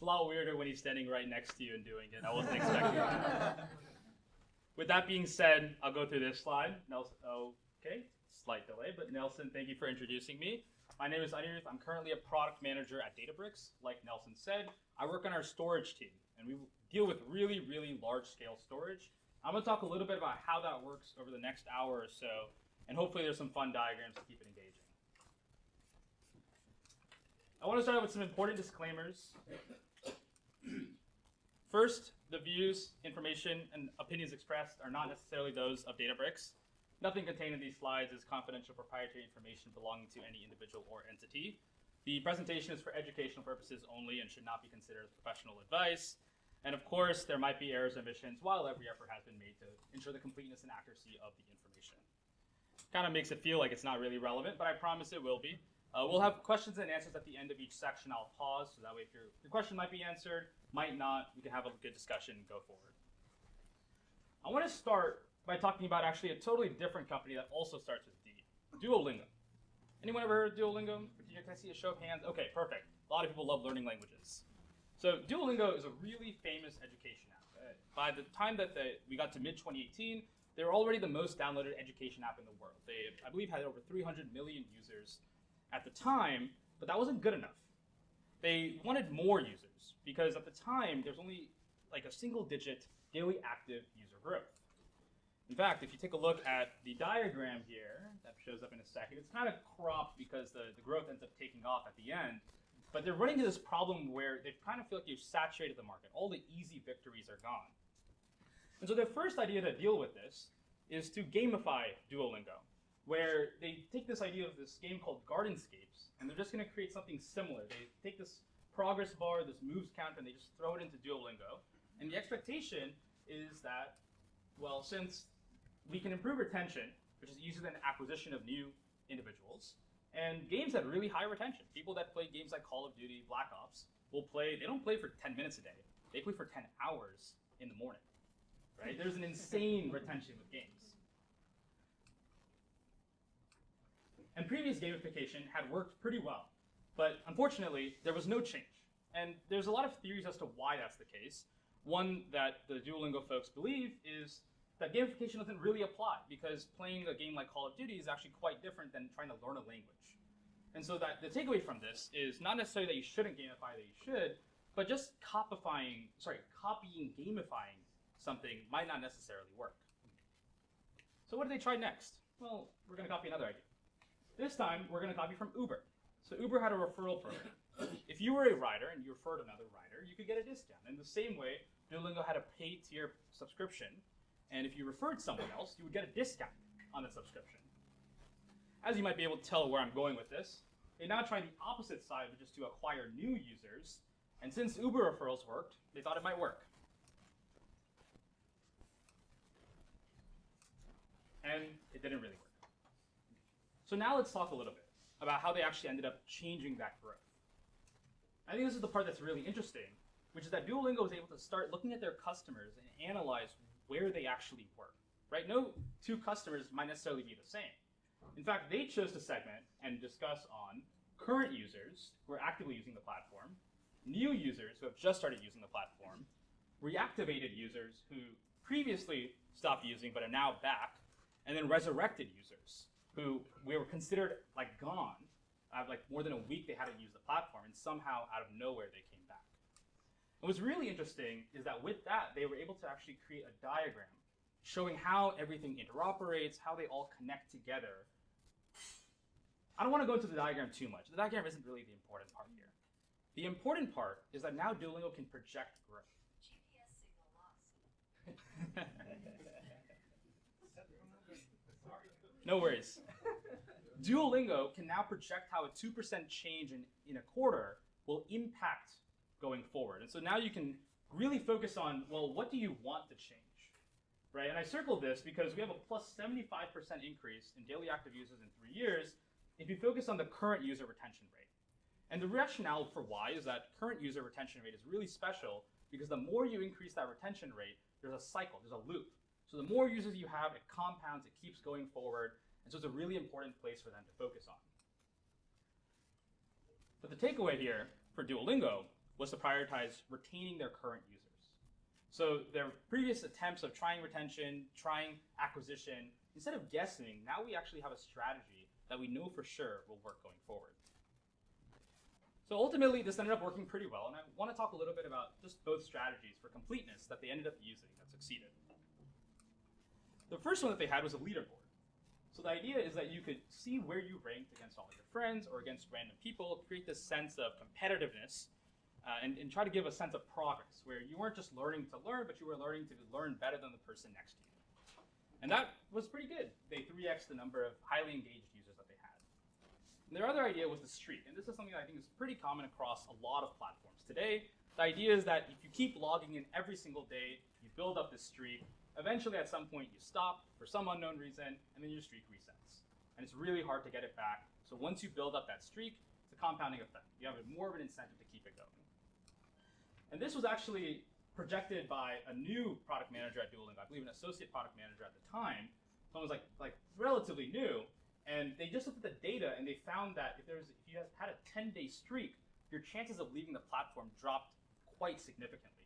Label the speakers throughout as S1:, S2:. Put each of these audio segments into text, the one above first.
S1: lot weirder when he's standing right next to you and doing it. I wasn't expecting that. With that being said, I'll go through this slide. Nelson, okay, slight delay, but Nelson, thank you for introducing me. My name is Aniruth. I'm currently a product manager at Databricks. Like Nelson said, I work on our storage team, and we deal with really, really large-scale storage. I'm going to talk a little bit about how that works over the next hour or so, and hopefully there's some fun diagrams to keep it engaging. I want to start out with some important disclaimers. First, the views, information, and opinions expressed are not necessarily those of Databricks. Nothing contained in these slides is confidential proprietary information belonging to any individual or entity. The presentation is for educational purposes only and should not be considered as professional advice. And of course, there might be errors and omissions while every effort has been made to ensure the completeness and accuracy of the information. Kind of makes it feel like it's not really relevant, but I promise it will be. We'll have questions and answers at the end of each section. I'll pause, so that way if your question might be answered, might not, we can have a good discussion and go forward. I want to start by talking about actually a totally different company that also starts with D, Duolingo. Anyone ever heard of Duolingo? Can I see a show of hands? Okay, perfect. A lot of people love learning languages. So Duolingo is a really famous education app. By the time that we got to mid-2018, they were already the most downloaded education app in the world. They, I believe, had over 300 million users at the time, but that wasn't good enough. They wanted more users because at the time, there's only like a single-digit daily active user growth. In fact, if you take a look at the diagram here, that shows up in a second, it's kind of cropped because the growth ends up taking off at the end. But they're running into this problem where they kind of feel like you've saturated the market. All the easy victories are gone. And so their first idea to deal with this is to gamify Duolingo, where they take this idea of this game called Gardenscapes, and they're just going to create something similar. They take this progress bar, this moves count, and they just throw it into Duolingo. And the expectation is that, well, since we can improve retention, which is easier than acquisition of new individuals, and games have really high retention. People that play games like Call of Duty, Black Ops, they don't play for 10 minutes a day. They play for 10 hours in the morning, right? There's an insane retention with games. And previous gamification had worked pretty well, but unfortunately, there was no change. And there's a lot of theories as to why that's the case. One that the Duolingo folks believe is that gamification doesn't really apply because playing a game like Call of Duty is actually quite different than trying to learn a language. And so that the takeaway from this is not necessarily that you shouldn't gamify, that you should, but just copying gamifying something might not necessarily work. So what did they try next? Well, we're going to copy another idea. This time, we're going to copy from Uber. So Uber had a referral program. If you were a rider and you referred another rider, you could get a discount. In the same way, Duolingo had a paid tier subscription. And if you referred someone else, you would get a discount on the subscription. As you might be able to tell where I'm going with this, they now tried the opposite side, which is to acquire new users. And since Uber referrals worked, they thought it might work. And it didn't really work. So now let's talk a little bit about how they actually ended up changing that growth. I think this is the part that's really interesting, which is that Duolingo was able to start looking at their customers and analyze where they actually were, right? No two customers might necessarily be the same. In fact, they chose to segment and discuss on current users who are actively using the platform, new users who have just started using the platform, reactivated users who previously stopped using but are now back, and then resurrected users who were considered like gone. Like more than a week they hadn't used the platform, and somehow out of nowhere they came back. And what's really interesting is that with that, they were able to actually create a diagram showing how everything interoperates, how they all connect together. I don't want to go into the diagram too much. The diagram isn't really the important part here. The important part is that now Duolingo can project growth.
S2: GPS signal lost.
S1: No worries. Duolingo can now project how a 2% change in a quarter will impact going forward. And so now you can really focus on, well, what do you want to change, right? And I circled this because we have a plus 75% increase in daily active users in 3 years if you focus on the current user retention rate. And the rationale for why is that current user retention rate is really special because the more you increase that retention rate, there's a cycle, there's a loop. So the more users you have, it compounds, it keeps going forward, and so it's a really important place for them to focus on. But the takeaway here for Duolingo was to prioritize retaining their current users. So their previous attempts of trying retention, trying acquisition, instead of guessing, now we actually have a strategy that we know for sure will work going forward. So ultimately, this ended up working pretty well, and I want to talk a little bit about just both strategies for completeness that they ended up using that succeeded. The first one that they had was a leaderboard. So the idea is that you could see where you ranked against all of your friends or against random people, create this sense of competitiveness, and try to give a sense of progress, where you weren't just learning to learn, but you were learning to learn better than the person next to you. And that was pretty good. They 3x'd the number of highly engaged users that they had. And their other idea was the streak, and this is something that I think is pretty common across a lot of platforms today. The idea is that if you keep logging in every single day, you build up this streak, eventually at some point you stop for some unknown reason, and then your streak resets. And it's really hard to get it back. So once you build up that streak, it's a compounding effect. You have more of an incentive to keep it going. And this was actually projected by a new product manager at Duolingo, I believe an associate product manager at the time. Someone was like relatively new, and they just looked at the data and they found that if you had a 10-day streak, your chances of leaving the platform dropped quite significantly.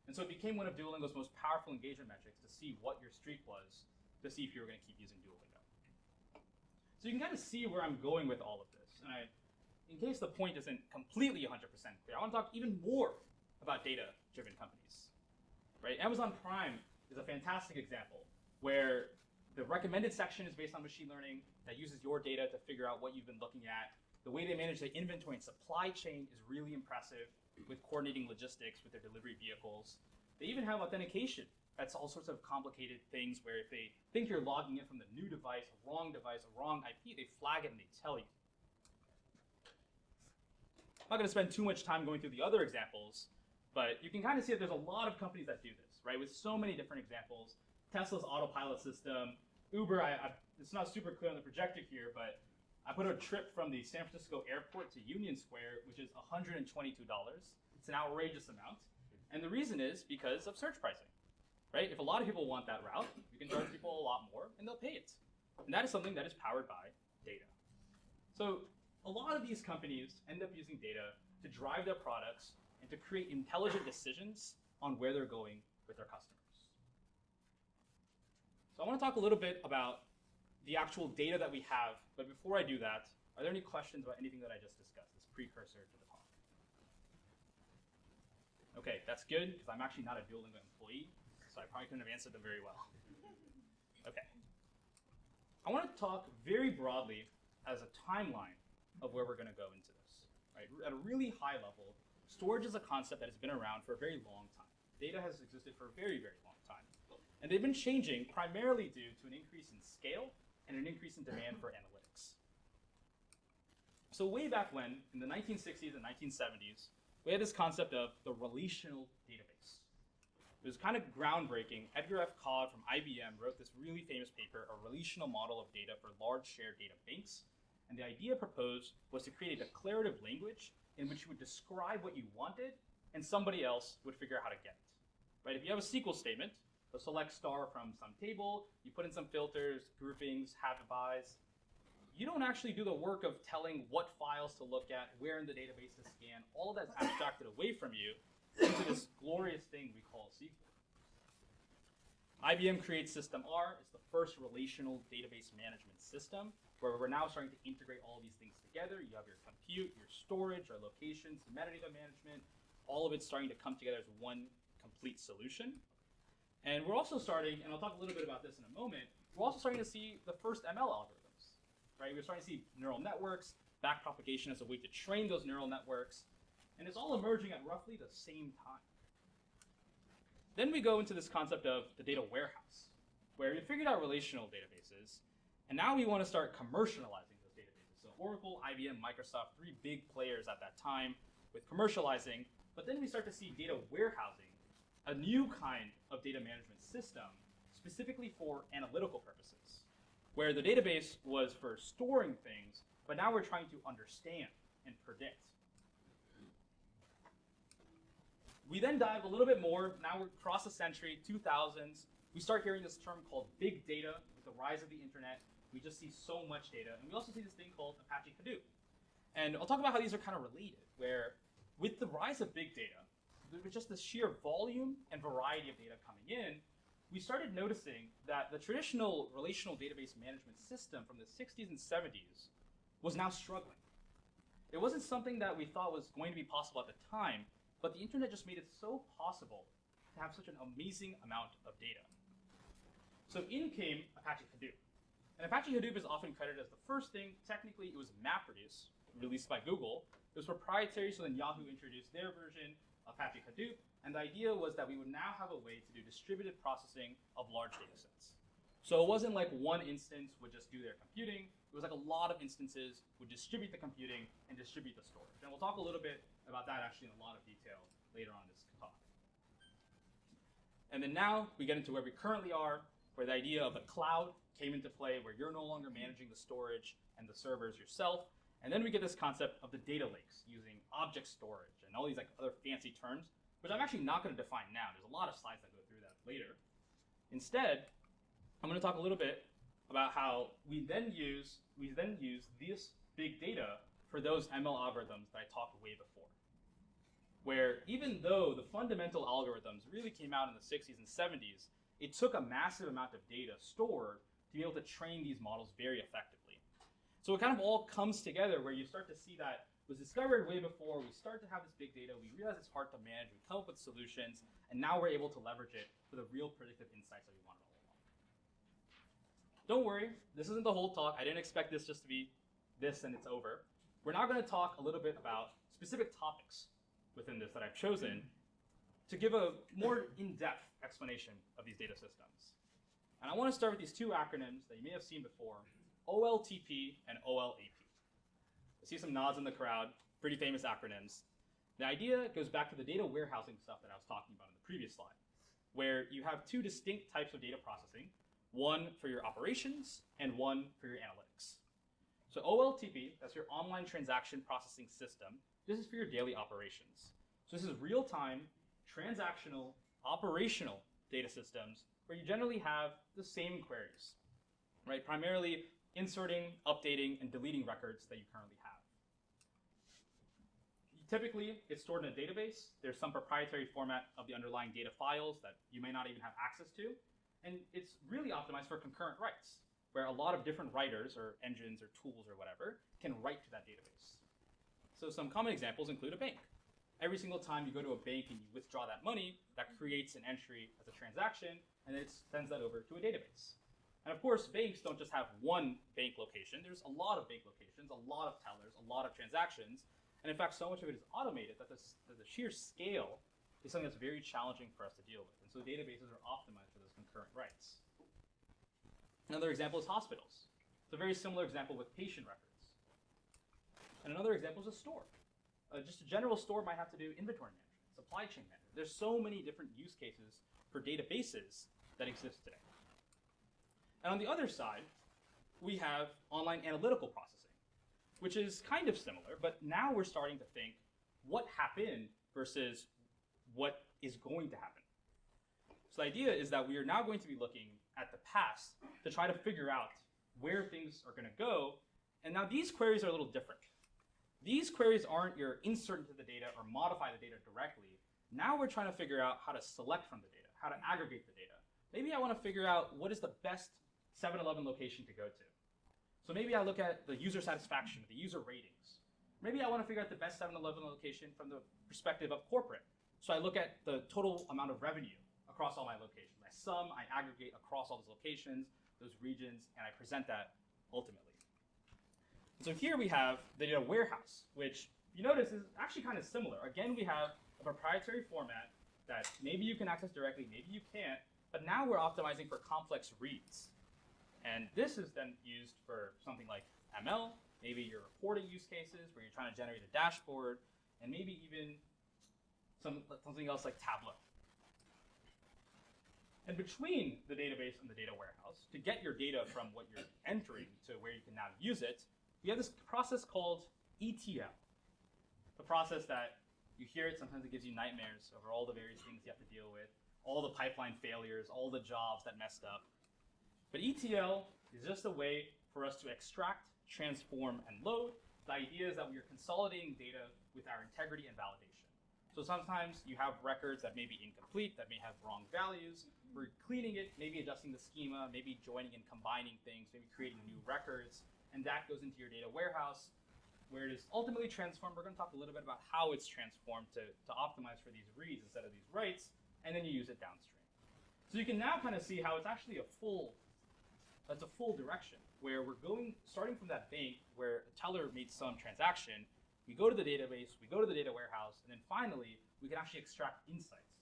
S1: And so it became one of Duolingo's most powerful engagement metrics to see what your streak was, to see if you were going to keep using Duolingo. So you can kind of see where I'm going with all of this. And in case the point isn't completely 100% clear, I want to talk even more about data-driven companies. Right? Amazon Prime is a fantastic example where the recommended section is based on machine learning that uses your data to figure out what you've been looking at. The way they manage the inventory and supply chain is really impressive with coordinating logistics with their delivery vehicles. They even have authentication. That's all sorts of complicated things where if they think you're logging in from the new device, a wrong IP, they flag it and they tell you. I'm not going to spend too much time going through the other examples, but you can kind of see that there's a lot of companies that do this, right? With so many different examples. Tesla's autopilot system, Uber, it's not super clear on the projector here, but I put a trip from the San Francisco airport to Union Square, which is $122. It's an outrageous amount. And the reason is because of search pricing, right? If a lot of people want that route, you can charge people a lot more and they'll pay it. And that is something that is powered by data. So a lot of these companies end up using data to drive their products and to create intelligent decisions on where they're going with their customers. So I want to talk a little bit about the actual data that we have, but before I do that, are there any questions about anything that I just discussed, this precursor to the talk? Okay, that's good, because I'm actually not a Duolingo employee, so I probably couldn't have answered them very well. Okay. I want to talk very broadly as a timeline of where we're going to go into this. Right? At a really high level, storage is a concept that has been around for a very long time. Data has existed for a very, very long time. And they've been changing primarily due to an increase in scale and an increase in demand for analytics. So way back when, in the 1960s and 1970s, we had this concept of the relational database. It was kind of groundbreaking. Edgar F. Codd from IBM wrote this really famous paper, A Relational Model of Data for Large Shared Data Banks. And the idea proposed was to create a declarative language in which you would describe what you wanted and somebody else would figure out how to get it. Right? If you have a SQL statement, you'll select star from some table, you put in some filters, groupings, have-bys. You don't actually do the work of telling what files to look at, where in the database to scan. All of that's abstracted away from you into this glorious thing we call SQL. IBM creates System R. It's the first relational database management system where we're now starting to integrate all these things together. You have your compute, your storage, your locations, metadata management. All of it's starting to come together as one complete solution. And we're also starting, and I'll talk a little bit about this in a moment, we're also starting to see the first ML algorithms, right? We're starting to see neural networks, backpropagation as a way to train those neural networks, and it's all emerging at roughly the same time. Then we go into this concept of the data warehouse, where we figured out relational databases, and now we want to start commercializing those databases. So Oracle, IBM, Microsoft, three big players at that time with commercializing, but then we start to see data warehousing, a new kind of data management system specifically for analytical purposes, where the database was for storing things, but now we're trying to understand and predict. We then dive a little bit more. Now we're across the century, 2000s. We start hearing this term called big data with the rise of the internet. We just see so much data. And we also see this thing called Apache Hadoop. And I'll talk about how these are kind of related, where with the rise of big data, with just the sheer volume and variety of data coming in, we started noticing that the traditional relational database management system from the 60s and 70s was now struggling. It wasn't something that we thought was going to be possible at the time, but the internet just made it so possible to have such an amazing amount of data. So in came Apache Hadoop. And Apache Hadoop is often credited as the first thing. Technically, it was MapReduce, released by Google. It was proprietary, so then Yahoo introduced their version, Apache Hadoop, and the idea was that we would now have a way to do distributed processing of large data sets. So it wasn't like one instance would just do their computing. It was like a lot of instances would distribute the computing and distribute the storage. And we'll talk a little bit about that actually in a lot of detail later on in this talk. And then now we get into where we currently are, where the idea of the cloud came into play, where you're no longer managing the storage and the servers yourself. And then we get this concept of the data lakes using object storage and all these like other fancy terms, which I'm actually not going to define now. There's a lot of slides that go through that later. Instead, I'm going to talk a little bit about how we then use this big data for those ML algorithms that I talked way before. Where even though the fundamental algorithms really came out in the 60s and 70s, it took a massive amount of data stored to be able to train these models very effectively. So it kind of all comes together where you start to see that was discovered way before. We start to have this big data. We realize it's hard to manage. We come up with solutions, and now we're able to leverage it for the real predictive insights that we wanted all along. Don't worry, this isn't the whole talk. I didn't expect this just to be this and it's over. We're now going to talk a little bit about specific topics within this that I've chosen to give a more in-depth explanation of these data systems. And I want to start with these two acronyms that you may have seen before, OLTP and OLAP. I see some nods in the crowd, pretty famous acronyms. The idea goes back to the data warehousing stuff that I was talking about in the previous slide, where you have two distinct types of data processing, one for your operations and one for your analytics. So OLTP, that's your online transaction processing system. This is for your daily operations. So this is real-time, transactional, operational data systems where you generally have the same queries, right? Primarily inserting, updating, and deleting records that you currently have. Typically, it's stored in a database. There's some proprietary format of the underlying data files that you may not even have access to. And it's really optimized for concurrent writes, where a lot of different writers or engines or tools or whatever can write to that database. So some common examples include a bank. Every single time you go to a bank and you withdraw that money, that creates an entry as a transaction, and then it sends that over to a database. And of course, banks don't just have one bank location. There's a lot of bank locations, a lot of tellers, a lot of transactions. And in fact, so much of it is automated that the sheer scale is something that's very challenging for us to deal with. And so databases are optimized for those concurrent writes. Another example is hospitals. It's a very similar example with patient records. And another example is a store. Just a general store might have to do inventory management, supply chain management. There's so many different use cases for databases that exist today. And on the other side, we have online analytical processing, which is kind of similar, but now we're starting to think what happened versus what is going to happen. So the idea is that we are now going to be looking at the past to try to figure out where things are going to go. And now these queries are a little different. These queries aren't your insert into the data or modify the data directly. Now we're trying to figure out how to select from the data, how to aggregate the data. Maybe I want to figure out what is the best 7-Eleven location to go to. So maybe I look at the user satisfaction, the user ratings. Maybe I want to figure out the best 7-Eleven location from the perspective of corporate. So I look at the total amount of revenue across all my locations. I sum, I aggregate across all those locations, those regions, and I present that ultimately. So here we have the data warehouse, which you notice is actually kind of similar. Again, we have a proprietary format that maybe you can access directly, maybe you can't, but now we're optimizing for complex reads. And this is then used for something like ML, maybe your reporting use cases where you're trying to generate a dashboard, and maybe even something else like Tableau. And between the database and the data warehouse, to get your data from what you're entering to where you can now use it, we have this process called ETL. The process that you hear it, sometimes it gives you nightmares over all the various things you have to deal with, all the pipeline failures, all the jobs that messed up. But ETL is just a way for us to extract, transform, and load. The idea is that we are consolidating data with our integrity and validation. So sometimes you have records that may be incomplete, that may have wrong values. We're cleaning it, maybe adjusting the schema, maybe joining and combining things, maybe creating new records, and that goes into your data warehouse where it is ultimately transformed. We're going to talk a little bit about how it's transformed to optimize for these reads instead of these writes, and then you use it downstream. So you can now kind of see how it's actually that's a full direction where we're starting from that bank where a teller made some transaction. We go to the database, we go to the data warehouse, and then finally, we can actually extract insights,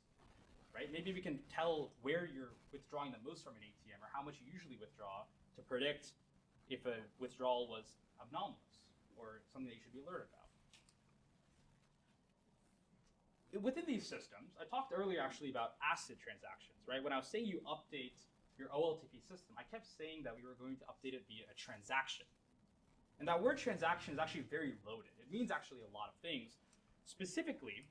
S1: right? Maybe we can tell where you're withdrawing the most from an ATM or how much you usually withdraw to predict if a withdrawal was anomalous or something that you should be alerted about. Within these systems, I talked earlier actually about ACID transactions, right? When I was saying you update your OLTP system, I kept saying that we were going to update it via a transaction. And that word transaction is actually very loaded. It means actually a lot of things. Specifically,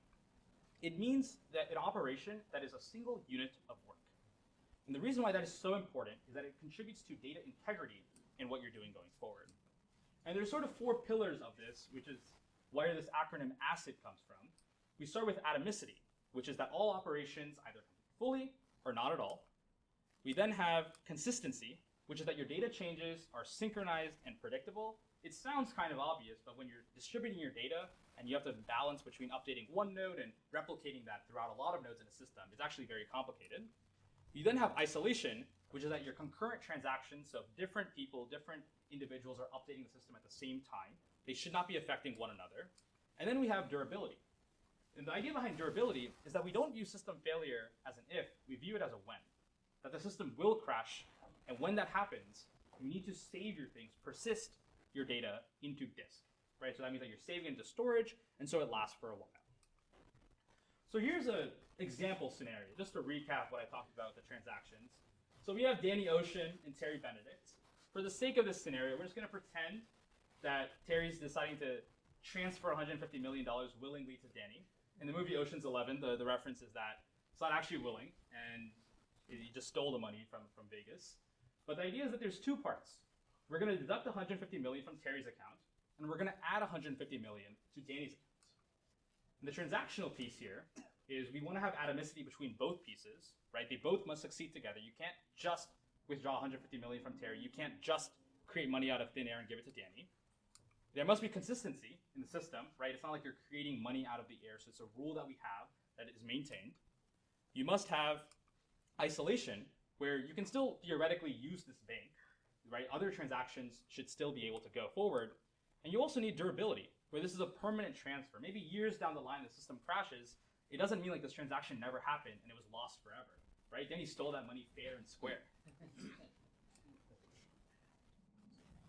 S1: it means that an operation that is a single unit of work. And the reason why that is so important is that it contributes to data integrity in what you're doing going forward. And there's sort of 4 pillars of this, which is where this acronym ACID comes from. We start with atomicity, which is that all operations either complete fully or not at all. We then have consistency, which is that your data changes are synchronized and predictable. It sounds kind of obvious, but when you're distributing your data and you have to balance between updating one node and replicating that throughout a lot of nodes in a system, it's actually very complicated. You then have isolation, which is that your concurrent transactions, so different people, different individuals are updating the system at the same time. They should not be affecting one another. And then we have durability. And the idea behind durability is that we don't view system failure as an if, we view it as a when. That the system will crash, and when that happens, you need to save your things, persist your data into disk, right? So that means that you're saving into storage, and so it lasts for a while. So here's an example scenario, just to recap what I talked about with the transactions. So we have Danny Ocean and Terry Benedict. For the sake of this scenario, we're just going to pretend that Terry's deciding to transfer $150 million willingly to Danny. In the movie Ocean's 11, the reference is that it's not actually willing, and he just stole the money from Vegas. But the idea is that there's 2 parts. We're going to deduct $150 million from Terry's account, and we're going to add $150 million to Danny's account. And the transactional piece here is we want to have atomicity between both pieces, right? They both must succeed together. You can't just withdraw $150 million from Terry. You can't just create money out of thin air and give it to Danny. There must be consistency in the system, right? It's not like you're creating money out of the air, so it's a rule that we have that is maintained. You must have isolation, where you can still theoretically use this bank, right? Other transactions should still be able to go forward. And you also need durability, where this is a permanent transfer. Maybe years down the line, the system crashes. It doesn't mean like this transaction never happened and it was lost forever, right? Then he stole that money fair and square.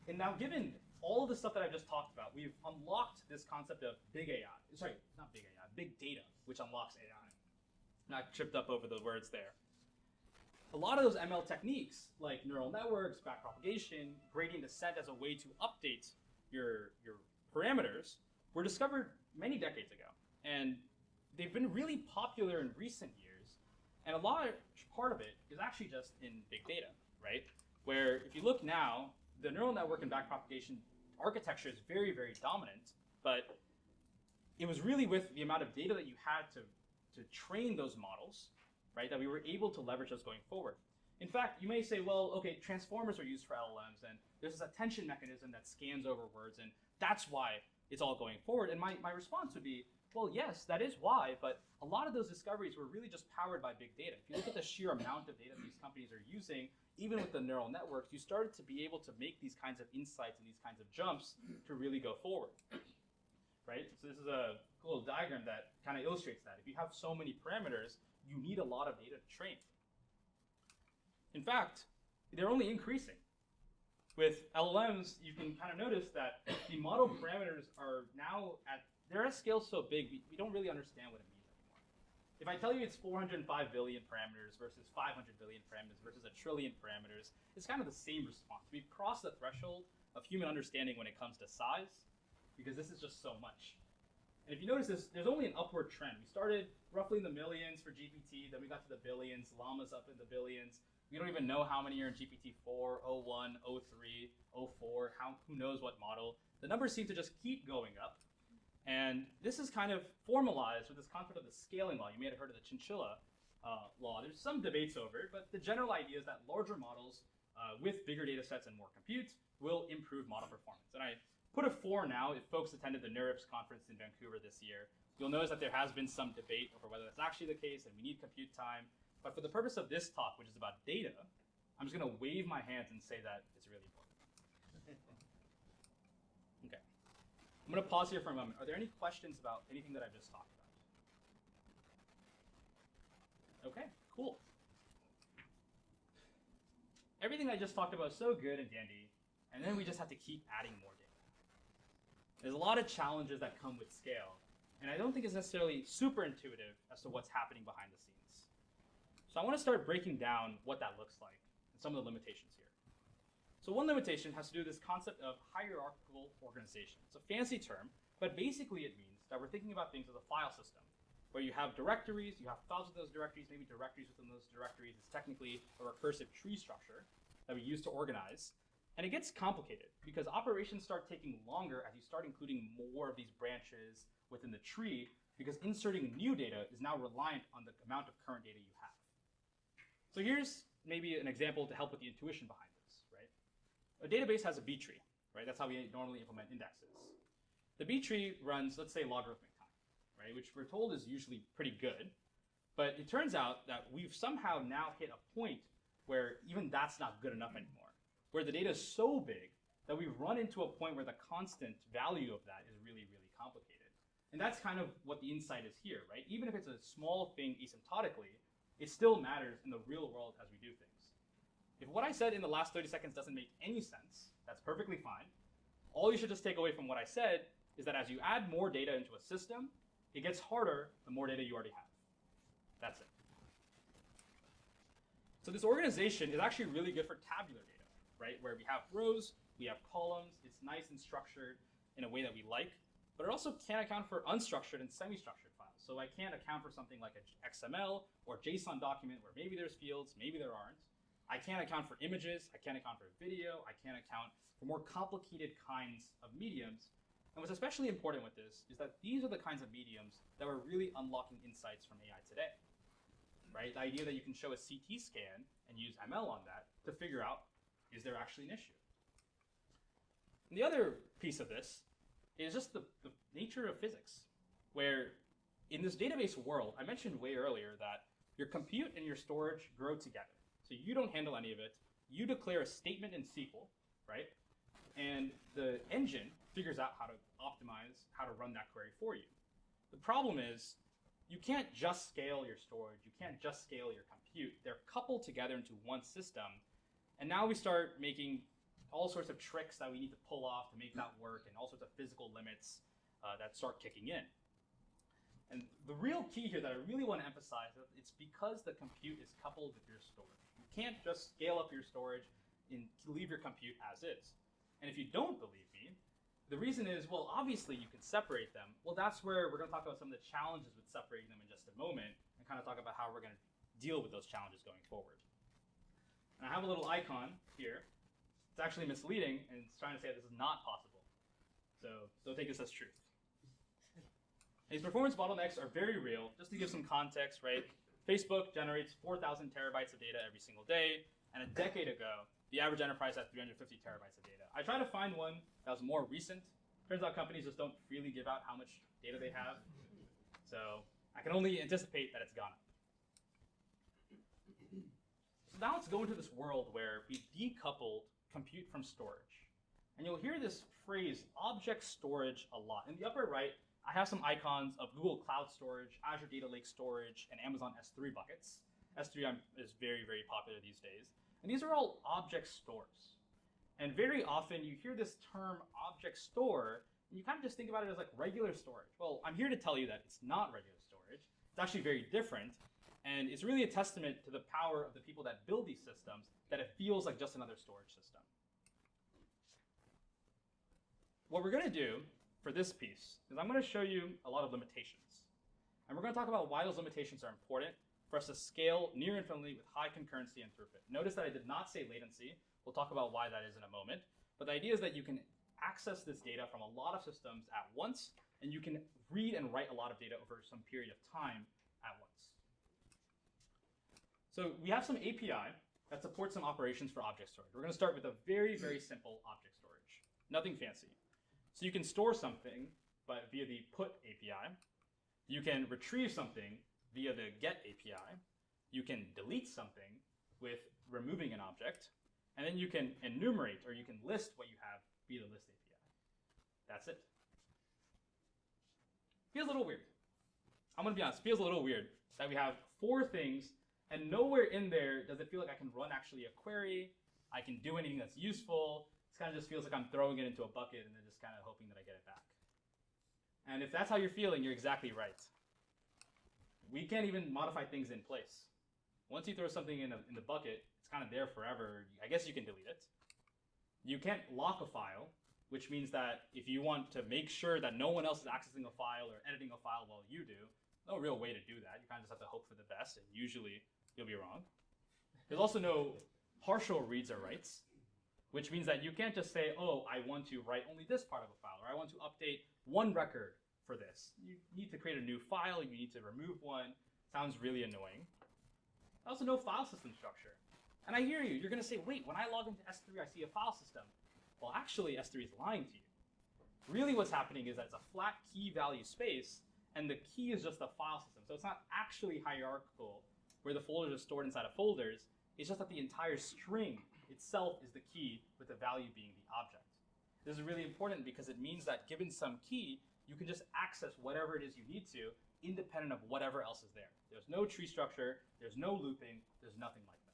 S1: And now, given all of the stuff that I just talked about, we've unlocked this concept of big AI. Sorry, not big AI, big data, which unlocks AI. And I tripped up over the words there. A lot of those ML techniques, like neural networks, backpropagation, gradient descent as a way to update your parameters, were discovered many decades ago. And they've been really popular in recent years. And a large part of it is actually just in big data, right? Where if you look now, the neural network and backpropagation architecture is very, very dominant, but it was really with the amount of data that you had to train those models, right, that we were able to leverage those going forward. In fact, you may say, well, okay, transformers are used for LLMs, and there's this attention mechanism that scans over words, and that's why it's all going forward. And my response would be, well, yes, that is why, but a lot of those discoveries were really just powered by big data. If you look at the sheer amount of data these companies are using, even with the neural networks, you started to be able to make these kinds of insights and these kinds of jumps to really go forward, right? So this is a cool diagram that kind of illustrates that. If you have so many parameters, you need a lot of data to train. In fact, they're only increasing. With LLMs, you can kind of notice that the model parameters are now they're at scale so big, we don't really understand what it means anymore. If I tell you it's 405 billion parameters versus 500 billion parameters versus 1 trillion parameters, it's kind of the same response. We've crossed the threshold of human understanding when it comes to size, because this is just so much. And if you notice this, there's only an upward trend. We started roughly in the millions for GPT, then we got to the billions, llamas up in the billions. We don't even know how many are in GPT-4, 01, 03, 04, who knows what model. The numbers seem to just keep going up. And this is kind of formalized with this concept of the scaling law. You may have heard of the chinchilla law. There's some debates over it, but the general idea is that larger models with bigger data sets and more compute will improve model performance. And I put a 4 now if folks attended the Aniruth conference in Vancouver this year. You'll notice that there has been some debate over whether that's actually the case and we need compute time. But for the purpose of this talk, which is about data, I'm just going to wave my hands and say that it's really important. Okay. I'm going to pause here for a moment. Are there any questions about anything that I've just talked about? Okay, cool. Everything I just talked about is so good and dandy, and then we just have to keep adding more data. There's a lot of challenges that come with scale, and I don't think it's necessarily super intuitive as to what's happening behind the scenes. So I want to start breaking down what that looks like and some of the limitations here. So one limitation has to do with this concept of hierarchical organization. It's a fancy term, but basically it means that we're thinking about things as a file system, where you have directories, you have thousands of those directories, maybe directories within those directories. It's technically a recursive tree structure that we use to organize. And it gets complicated because operations start taking longer as you start including more of these branches within the tree, because inserting new data is now reliant on the amount of current data you have. So here's maybe an example to help with the intuition behind this, right? A database has a B tree, right? That's how we normally implement indexes. The B tree runs, let's say, logarithmic time, right? Which we're told is usually pretty good. But it turns out that we've somehow now hit a point where even that's not good enough anymore, where the data is so big that we've run into a point where the constant value of that is really, really complicated. And that's kind of what the insight is here, right? Even if it's a small thing asymptotically, it still matters in the real world as we do things. If what I said in the last 30 seconds doesn't make any sense, that's perfectly fine. All you should just take away from what I said is that as you add more data into a system, it gets harder the more data you already have. That's it. So this organization is actually really good for tabular data, right? Where we have rows, we have columns, it's nice and structured in a way that we like, but it also can't account for unstructured and semi-structured files. So I can't account for something like an XML or JSON document where maybe there's fields, maybe there aren't. I can't account for images, I can't account for video, I can't account for more complicated kinds of mediums. And what's especially important with this is that these are the kinds of mediums that are really unlocking insights from AI today, right? The idea that you can show a CT scan and use ML on that to figure out, is there actually an issue? And the other piece of this is just the nature of physics, where in this database world, I mentioned way earlier that your compute and your storage grow together. So you don't handle any of it. You declare a statement in SQL, right? And the engine figures out how to optimize, how to run that query for you. The problem is you can't just scale your storage. You can't just scale your compute. They're coupled together into one system. And now we start making all sorts of tricks that we need to pull off to make that work, and all sorts of physical limits that start kicking in. And the real key here that I really want to emphasize is it's because the compute is coupled with your storage. You can't just scale up your storage and leave your compute as is. And if you don't believe me, the reason is, well, obviously you can separate them. Well, that's where we're going to talk about some of the challenges with separating them in just a moment, and kind of talk about how we're going to deal with those challenges going forward. And I have a little icon here. It's actually misleading, and it's trying to say this is not possible. So don't take this as truth. These performance bottlenecks are very real. Just to give some context, right? Facebook generates 4,000 terabytes of data every single day, and a decade ago, the average enterprise had 350 terabytes of data. I tried to find one that was more recent. Turns out companies just don't freely give out how much data they have. So I can only anticipate that it's gone up. So now let's go into this world where we've decoupled compute from storage. And you'll hear this phrase, object storage, a lot. In the upper right, I have some icons of Google Cloud Storage, Azure Data Lake Storage, and Amazon S3 buckets. S3 is very, very popular these days. And these are all object stores. And very often you hear this term object store, and you kind of just think about it as like regular storage. Well, I'm here to tell you that it's not regular storage. It's actually very different. And it's really a testament to the power of the people that build these systems that it feels like just another storage system. What we're going to do for this piece is I'm going to show you a lot of limitations. And we're going to talk about why those limitations are important for us to scale near infinitely with high concurrency and throughput. Notice that I did not say latency. We'll talk about why that is in a moment. But the idea is that you can access this data from a lot of systems at once and you can read and write a lot of data over some period of time at once. So we have some API that supports some operations for object storage. We're going to start with a very, very simple object storage. Nothing fancy. So you can store something via the put API. You can retrieve something via the get API. You can delete something with removing an object. And then you can enumerate, or you can list what you have via the list API. That's it. Feels a little weird. I'm going to be honest, feels a little weird that we have 4 things, and nowhere in there does it feel like I can run actually a query, I can do anything that's useful. It kind of just feels like I'm throwing it into a bucket and then just kind of hoping that I get it back. And if that's how you're feeling, you're exactly right. We can't even modify things in place. Once you throw something in the bucket, it's kind of there forever. I guess you can delete it. You can't lock a file, which means that if you want to make sure that no one else is accessing a file or editing a file while you do, no real way to do that. You kind of just have to hope for the best, and usually you'll be wrong. There's also no partial reads or writes, which means that you can't just say, oh, I want to write only this part of a file, or I want to update one record for this. You need to create a new file, you need to remove one. Sounds really annoying. Also no file system structure. And I hear you, you're gonna say, wait, when I log into S3, I see a file system. Well, actually, S3 is lying to you. Really what's happening is that it's a flat key value space, and the key is just a file system. So it's not actually hierarchical, where the folders are stored inside of folders. It's just that the entire string itself is the key, with the value being the object. This is really important because it means that given some key, you can just access whatever it is you need to, independent of whatever else is there. There's no tree structure, there's no looping, there's nothing like that.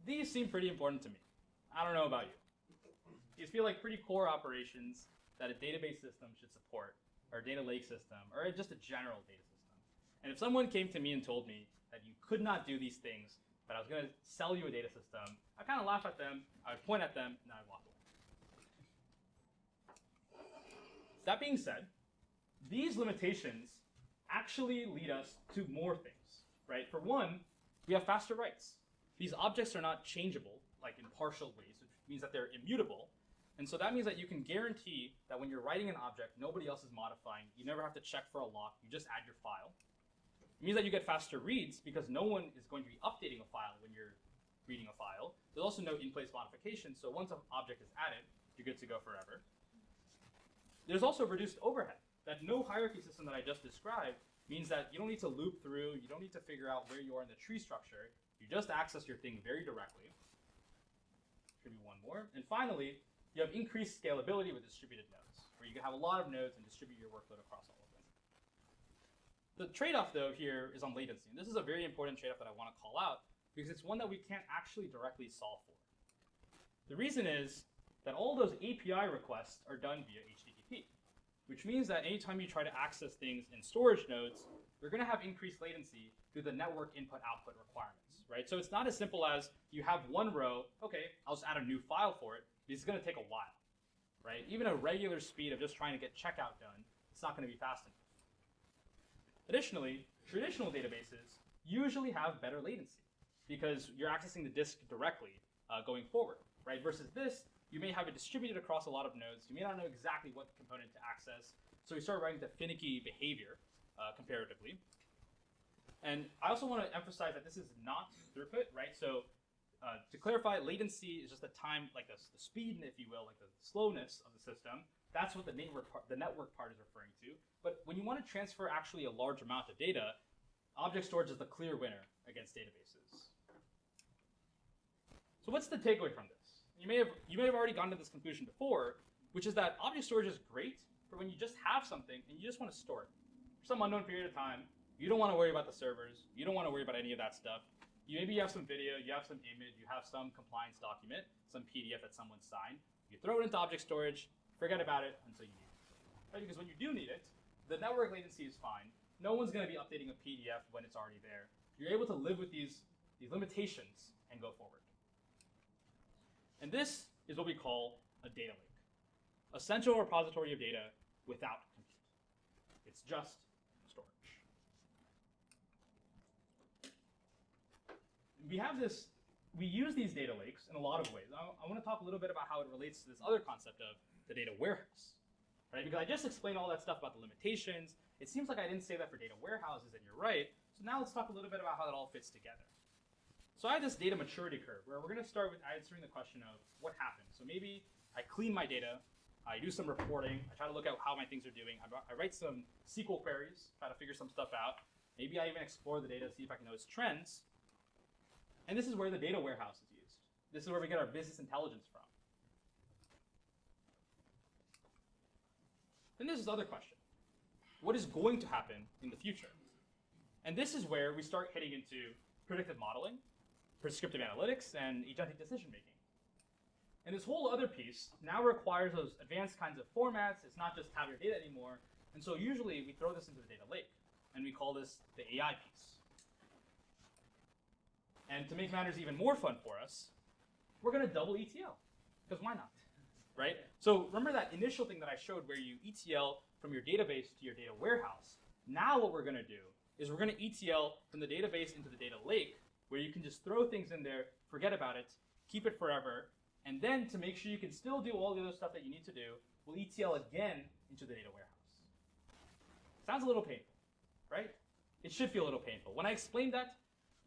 S1: These seem pretty important to me. I don't know about you. These feel like pretty core operations that a database system should support, or a data lake system, or just a general data system. And if someone came to me and told me that you could not do these things, but I was going to sell you a data system, I'd kind of laugh at them, I would point at them, and I'd walk away. That being said, these limitations actually lead us to more things, right? For one, we have faster writes. These objects are not changeable, like in partial ways, which means that they're immutable. And so that means that you can guarantee that when you're writing an object, nobody else is modifying. You never have to check for a lock. You just add your file. It means that you get faster reads because no one is going to be updating a file when you're reading a file. There's also no in-place modification, so once an object is added, you're good to go forever. There's also reduced overhead. That no hierarchy system that I just described means that you don't need to loop through, you don't need to figure out where you are in the tree structure. You just access your thing very directly. Should be one more. And finally, you have increased scalability with distributed nodes, where you can have a lot of nodes and distribute your workload across all of them. The trade-off, though, here is on latency. And this is a very important trade-off that I want to call out, because it's one that we can't actually directly solve for. The reason is that all those API requests are done via HTTP, which means that anytime you try to access things in storage nodes, you're going to have increased latency through the network input-output requirements, right? So it's not as simple as you have one row, okay, I'll just add a new file for it. This is going to take a while, right? Even a regular speed of just trying to get checkout done, it's not going to be fast enough. Additionally, traditional databases usually have better latency because you're accessing the disk directly going forward, right? Versus this, you may have it distributed across a lot of nodes. You may not know exactly what component to access. So we start running into finicky behavior comparatively. And I also want to emphasize that this is not throughput, right? So to clarify, latency is just the time, like the speed, if you will, like the slowness of the system. That's what the network part is referring to. But when you want to transfer actually a large amount of data, object storage is the clear winner against databases. So what's the takeaway from this? You may have already gone to this conclusion before, which is that object storage is great for when you just have something and you just want to store it for some unknown period of time. You don't want to worry about the servers. You don't want to worry about any of that stuff. Maybe you have some video, you have some image, you have some compliance document, some PDF that someone signed. You throw it into object storage, forget about it until you need it. Right? Because when you do need it, the network latency is fine. No one's going to be updating a PDF when it's already there. You're able to live with these limitations and go forward. And this is what we call a data lake. A central repository of data without compute. It's just storage. We use these data lakes in a lot of ways. I want to talk a little bit about how it relates to this other concept of the data warehouse. right? Because I just explained all that stuff about the limitations. It seems like I didn't say that for data warehouses, and you're right. So now let's talk a little bit about how that all fits together. So I have this data maturity curve where we're going to start with answering the question of what happened. So maybe I clean my data, I do some reporting, I try to look at how my things are doing, I write some SQL queries, try to figure some stuff out. Maybe I even explore the data, see if I can notice trends. And this is where the data warehouse is used. This is where we get our business intelligence from. Then there's this other question. What is going to happen in the future? And this is where we start hitting into predictive modeling, prescriptive analytics, and agentic decision making. And this whole other piece now requires those advanced kinds of formats. It's not just have your data anymore. And so usually we throw this into the data lake, and we call this the AI piece. And to make matters even more fun for us, we're going to double ETL, because why not, right? So remember that initial thing that I showed where you ETL from your database to your data warehouse. Now what we're going to do is we're going to ETL from the database into the data lake, where you can just throw things in there, forget about it, keep it forever, and then to make sure you can still do all the other stuff that you need to do, we'll ETL again into the data warehouse. Sounds a little painful, right? It should feel a little painful. When I explained that,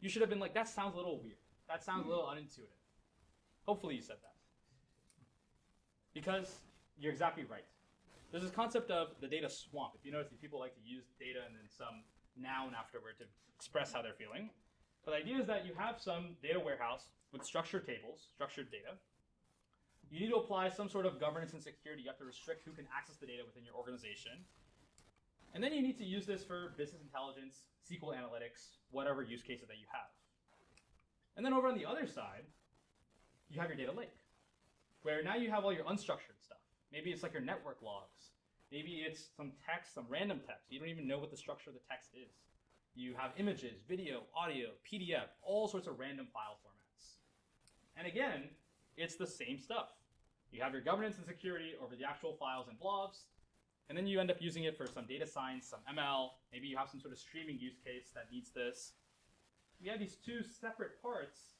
S1: you should have been like, that sounds a little weird. That sounds a little unintuitive. Hopefully you said that. Because you're exactly right. There's this concept of the data swamp. If you notice, people like to use data and then some noun afterward to express how they're feeling. But the idea is that you have some data warehouse with structured tables, structured data. You need to apply some sort of governance and security. You have to restrict who can access the data within your organization. And then you need to use this for business intelligence, SQL analytics, whatever use cases that you have. And then over on the other side, you have your data lake, where now you have all your unstructured stuff. Maybe it's like your network logs. Maybe it's some text, some random text. You don't even know what the structure of the text is. You have images, video, audio, PDF, all sorts of random file formats. And again, it's the same stuff. You have your governance and security over the actual files and blobs, and then you end up using it for some data science, some ML. Maybe you have some sort of streaming use case that needs this. We have these two separate parts,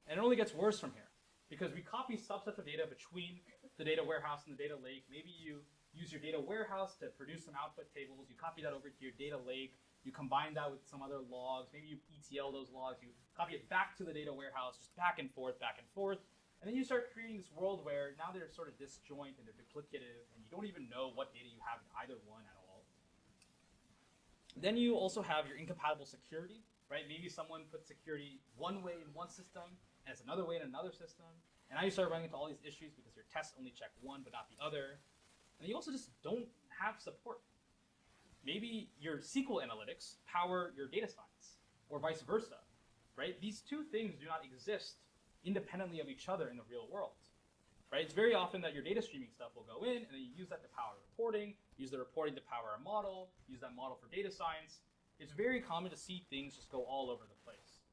S1: and it only gets worse from here, because we copy subsets of data between the data warehouse and the data lake. Maybe you use your data warehouse to produce some output tables. You copy that over to your data lake. You combine that with some other logs. Maybe you ETL those logs. You copy it back to the data warehouse, just back and forth, back and forth. And then you start creating this world where now they're sort of disjoint and they're duplicative, and you don't even know what data you have in either one at all. Then you also have your incompatible security, right? Maybe someone puts security one way in one system, and it's another way in another system. And now you start running into all these issues because your tests only check one but not the other. And you also just don't have support. Maybe your SQL analytics power your data science, or vice versa, right? These two things do not exist independently of each other in the real world, right? It's very often that your data streaming stuff will go in, and then you use that to power reporting, use the reporting to power a model, use that model for data science. It's very common to see things just go all over the place.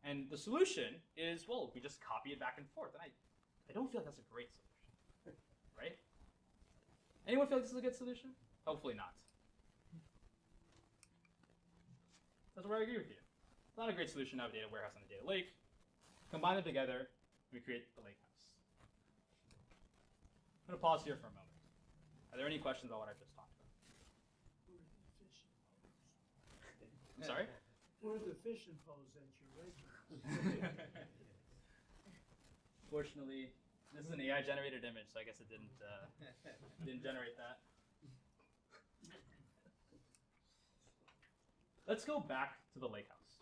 S1: And the solution is, well, we just copy it back and forth. And I don't feel like that's a great solution, right? Anyone feel like this is a good solution? Hopefully not. That's where I agree with you. It's not a great solution to have a data warehouse and a data lake. Combine them together, we create the Lakehouse. I'm going to pause here for a moment. Are there any questions about what I've just talked about? I'm sorry?
S3: Where are the fishing poles that you're raising?
S1: Fortunately, this is an AI-generated image, so I guess it didn't generate that. Let's go back to the Lakehouse.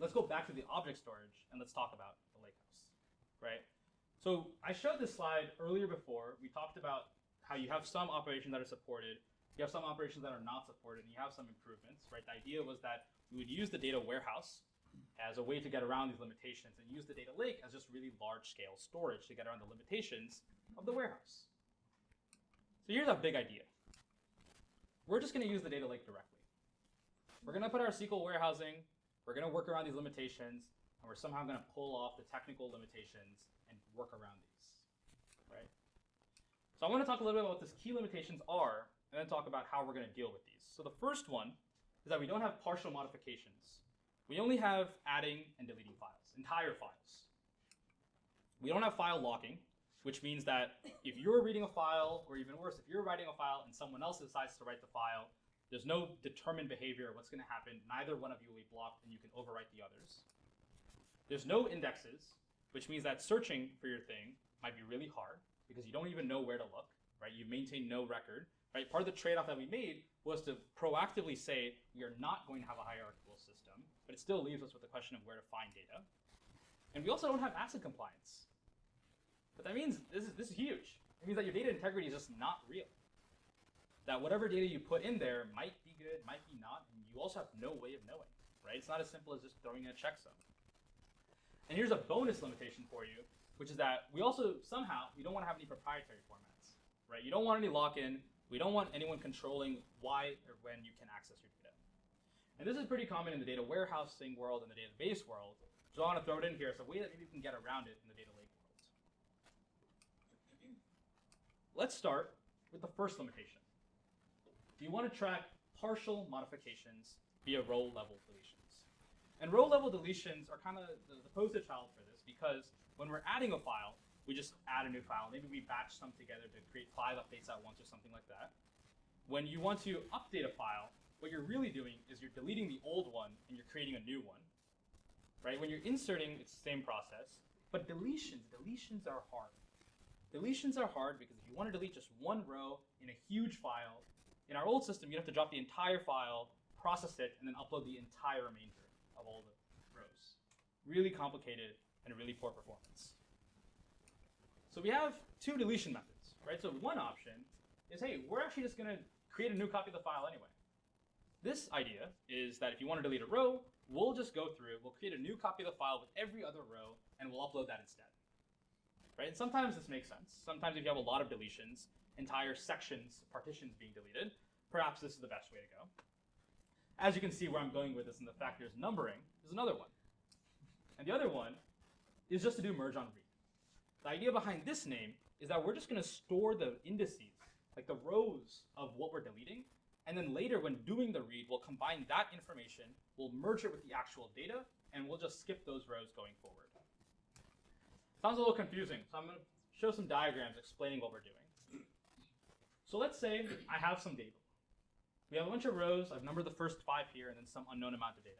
S1: Let's go back to the object storage and let's talk about the Lakehouse, right? So I showed this slide earlier before. We talked about how you have some operations that are supported, you have some operations that are not supported, and you have some improvements, right? The idea was that we would use the data warehouse as a way to get around these limitations and use the data lake as just really large-scale storage to get around the limitations of the warehouse. So here's our big idea. We're just going to use the data lake directly. We're going to put our SQL warehousing, we're going to work around these limitations, and we're somehow going to pull off the technical limitations and work around these, right? So I want to talk a little bit about what these key limitations are, and then talk about how we're going to deal with these. So the first one is that we don't have partial modifications. We only have adding and deleting files, entire files. We don't have file locking. which means that if you're reading a file, or even worse, if you're writing a file and someone else decides to write the file, there's no determined behavior of what's going to happen. Neither one of you will be blocked, and you can overwrite the others. There's no indexes, which means that searching for your thing might be really hard because you don't even know where to look, right? You maintain no record, right? Part of the trade-off that we made was to proactively say we are not going to have a hierarchical system, but it still leaves us with the question of where to find data. And we also don't have ACID compliance. But that means this is huge. It means that your data integrity is just not real. That whatever data you put in there might be good, might be not, and you also have no way of knowing, right? It's not as simple as just throwing in a checksum. And here's a bonus limitation for you, which is that we also somehow, we don't want to have any proprietary formats, right? You don't want any lock-in. We don't want anyone controlling why or when you can access your data. And this is pretty common in the data warehousing world and the database world. So I want to throw it in here as a way that maybe we can get around it in the data lake world. Let's start with the first limitation. You want to track partial modifications via row-level deletions. And row-level deletions are kind of the poster child for this because when we're adding a file, we just add a new file. Maybe we batch some together to create 5 updates at once or something like that. When you want to update a file, what you're really doing is you're deleting the old one and you're creating a new one. Right? When you're inserting, it's the same process. But deletions are hard. Deletions are hard because if you want to delete just one row in a huge file, in our old system, you'd have to drop the entire file, process it, and then upload the entire remainder of all the rows. Really complicated and really poor performance. So we have 2 deletion methods, right? So one option is, hey, we're actually just going to create a new copy of the file anyway. This idea is that if you want to delete a row, we'll just go through, we'll create a new copy of the file with every other row, and we'll upload that instead. Right? And sometimes this makes sense. Sometimes if you have a lot of deletions, entire sections, partitions being deleted, perhaps this is the best way to go. As you can see where I'm going with this and the fact there's numbering is another one. And the other one is just to do merge on read. The idea behind this name is that we're just going to store the indices, like the rows of what we're deleting, and then later when doing the read, we'll combine that information, we'll merge it with the actual data, and we'll just skip those rows going forward. Sounds a little confusing, so I'm going to show some diagrams explaining what we're doing. So let's say I have some data. We have a bunch of rows. I've numbered the first 5 here and then some unknown amount of data.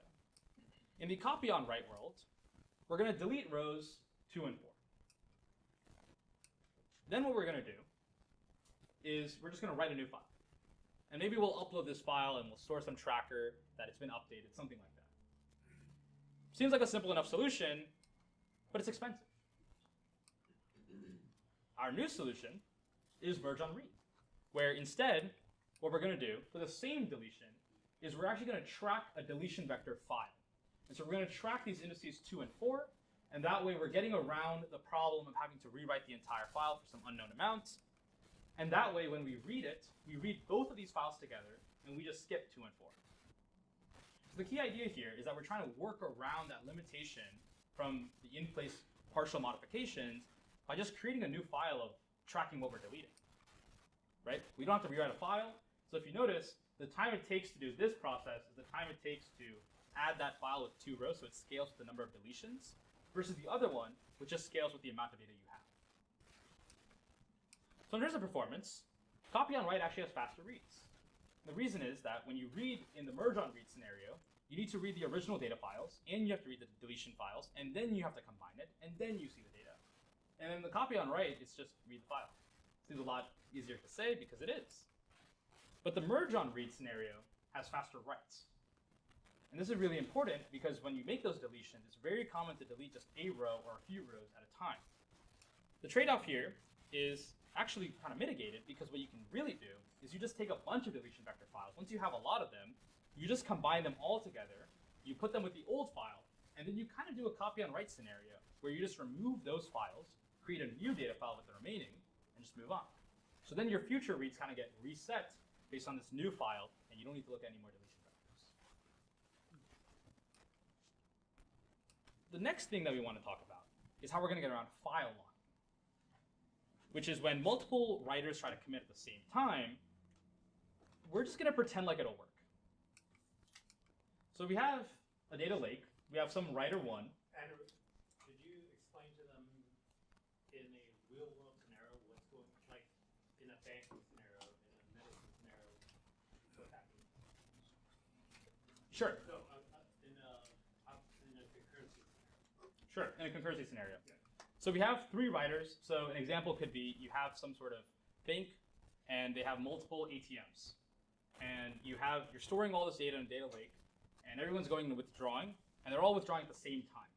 S1: In the copy on write world, we're going to delete rows 2 and 4. Then what we're going to do is we're just going to write a new file. And maybe we'll upload this file and we'll store some tracker that it's been updated, something like that. Seems like a simple enough solution, but it's expensive. Our new solution is merge on read, where instead, what we're going to do for the same deletion is we're actually going to track a deletion vector file. And so we're going to track these indices 2 and 4, and that way we're getting around the problem of having to rewrite the entire file for some unknown amount. And that way, when we read it, we read both of these files together, and we just skip 2 and 4. So the key idea here is that we're trying to work around that limitation from the in-place partial modifications by just creating a new file of tracking what we're deleting. Right? We don't have to rewrite a file. So if you notice, the time it takes to do this process is the time it takes to add that file with 2 rows, so it scales with the number of deletions, versus the other one, which just scales with the amount of data you have. So in terms of performance, copy on write actually has faster reads. The reason is that when you read in the merge on read scenario, you need to read the original data files, and you have to read the deletion files, and then you have to combine it, and then you see the data. And then the copy on write is just read the file. Seems a lot easier to say because it is. But the merge on read scenario has faster writes. And this is really important because when you make those deletions, it's very common to delete just a row or a few rows at a time. The trade-off here is actually kind of mitigated because what you can really do is you just take a bunch of deletion vector files. Once you have a lot of them, you just combine them all together, you put them with the old file, and then you kind of do a copy on write scenario where you just remove those files, create a new data file with the remaining, and just move on. So then your future reads kind of get reset based on this new file, and you don't need to look at any more deletion vectors. The next thing that we want to talk about is how we're going to get around file lock, which is when multiple writers try to commit at the same time, we're just going to pretend like it'll work. So we have a data lake. We have some writer 1.
S4: Aniruth, could you explain to them in a real-world
S1: Sure.
S4: So, in a concurrency.
S1: Sure, in a concurrency scenario.
S4: Yeah.
S1: So we have 3 writers. So an example could be you have some sort of bank and they have multiple ATMs. And you're storing all this data in a data lake and everyone's going and withdrawing and they're all withdrawing at the same time.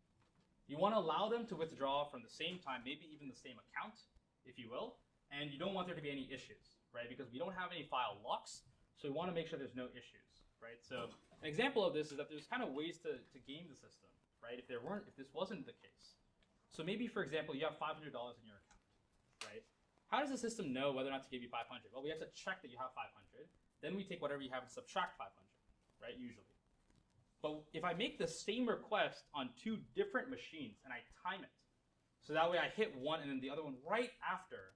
S1: You want to allow them to withdraw from the same time, maybe even the same account, if you will, and you don't want there to be any issues, right? Because we don't have any file locks, so we want to make sure there's no issues, right? So an example of this is that there's kind of ways to game the system, right? If this wasn't the case. So maybe, for example, you have $500 in your account, right? How does the system know whether or not to give you 500? Well, we have to check that you have 500. Then we take whatever you have and subtract 500, right, usually. But if I make the same request on 2 different machines and I time it, so that way I hit one and then the other one right after,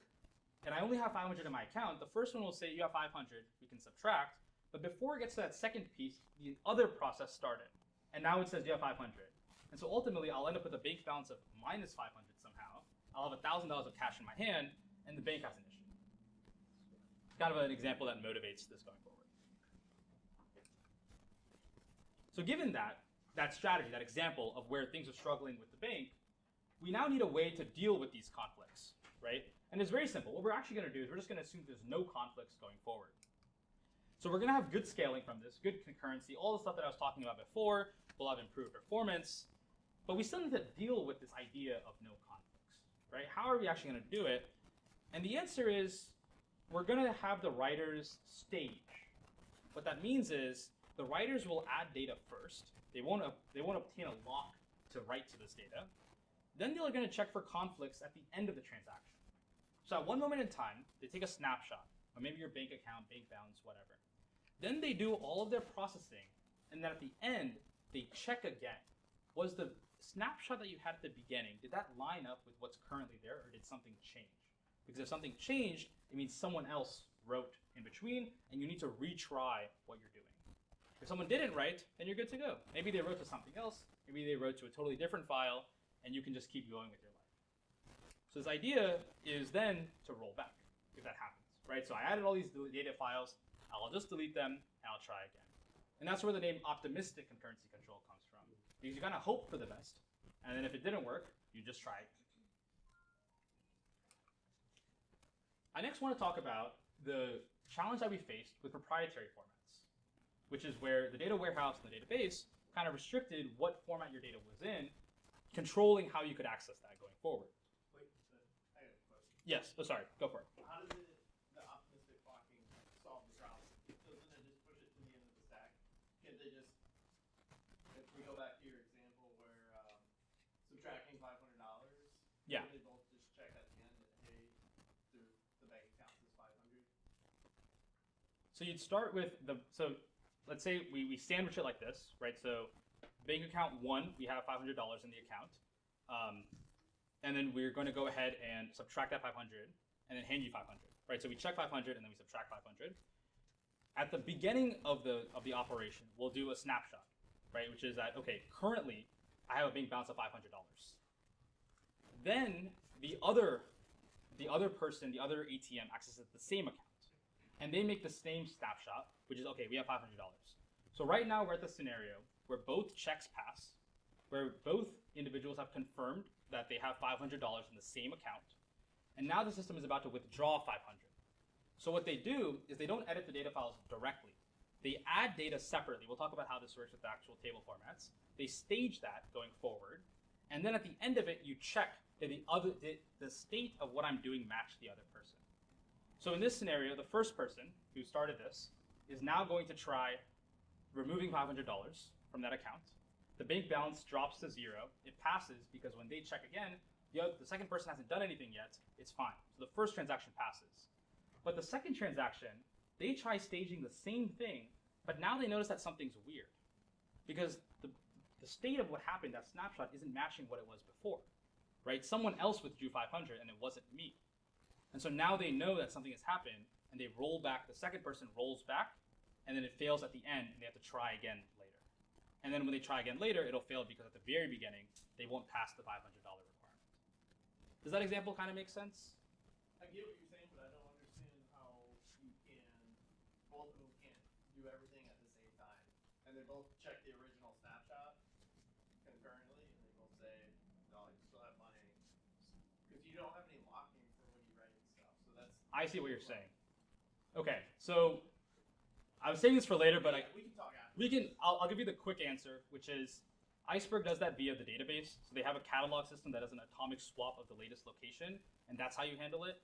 S1: and I only have 500 in my account, the first one will say you have 500, we can subtract, but before it gets to that second piece, the other process started, and now it says you have 500. And so ultimately, I'll end up with a bank balance of minus 500 somehow. I'll have $1,000 of cash in my hand, and the bank has an issue. It's kind of an example that motivates this going forward. So given that strategy, that example of where things are struggling with the bank, we now need a way to deal with these conflicts, right? And it's very simple. What we're actually going to do is we're just going to assume there's no conflicts going forward. So we're going to have good scaling from this, good concurrency, all the stuff that I was talking about before. We'll have improved performance, but we still need to deal with this idea of no conflicts, right? How are we actually going to do it? And the answer is we're going to have the writers stage. What that means is the writers will add data first. They won't obtain a lock to write to this data. Then they're going to check for conflicts at the end of the transaction. So at one moment in time, they take a snapshot, or maybe your bank account, bank balance, whatever. Then they do all of their processing, and then at the end, they check again. Was the snapshot that you had at the beginning, did that line up with what's currently there, or did something change? Because if something changed, it means someone else wrote in between, and you need to retry what you're doing. If someone didn't write, then you're good to go. Maybe they wrote to something else, maybe they wrote to a totally different file, and you can just keep going with your life. So this idea is then to roll back, if that happens, right? So I added all these data files, I'll just delete them, and I'll try again. And that's where the name optimistic concurrency control comes from, because you kind of hope for the best, and then if it didn't work, you just try it. I next want to talk about the challenge that we faced with proprietary formats, which is where the data warehouse and the database kind of restricted what format your data was in, controlling how you could access that going forward.
S4: Wait, I got a question.
S1: Yes, oh sorry, go for it.
S4: How does the optimistic blocking solve the problem? Doesn't it just push it to the end of the stack? Can't they just, if we go back to your example where subtracting $500,
S1: Yeah.
S4: they both just check at the end that, hey, the bank account is 500?
S1: So you'd start with let's say we sandwich it like this, right? So bank account 1, we have $500 in the account. And then we're going to go ahead and subtract that 500 and then hand you 500, right? So we check 500 and then we subtract 500. At the beginning of the operation, we'll do a snapshot, right? Which is that, okay, currently I have a bank balance of $500. Then the other person, the other ATM accesses the same account. And they make the same snapshot, which is, okay, we have $500. So right now we're at the scenario where both checks pass, where both individuals have confirmed that they have $500 in the same account. And now the system is about to withdraw 500. So what they do is they don't edit the data files directly. They add data separately. We'll talk about how this works with the actual table formats. They stage that going forward. And then at the end of it, you check that the state of what I'm doing match the other person. So in this scenario, the first person who started this is now going to try removing $500 from that account. The bank balance drops to 0. It passes because when they check again, the second person hasn't done anything yet. It's fine. So the first transaction passes. But the second transaction, they try staging the same thing, but now they notice that something's weird. Because the state of what happened, that snapshot, isn't matching what it was before. Right? Someone else withdrew 500 and it wasn't me. And so now they know that something has happened, and they roll back. The second person rolls back, and then it fails at the end, and they have to try again later. And then when they try again later, it'll fail because at the very beginning, they won't pass the $500 requirement. Does that example kind of make sense?
S4: I get what you're saying, but I don't understand how you can, both of them can't do everything at the same time. And they both check the original snapshot concurrently, and they both say, no, you still have money. Because you don't have any locking for when you write and stuff. So that's.
S1: I see what you're saying. Okay, so I was saying this for later, but
S4: yeah, we can talk after.
S1: I'll give you the quick answer, which is Iceberg does that via the database. So they have a catalog system that does an atomic swap of the latest location, and that's how you handle it.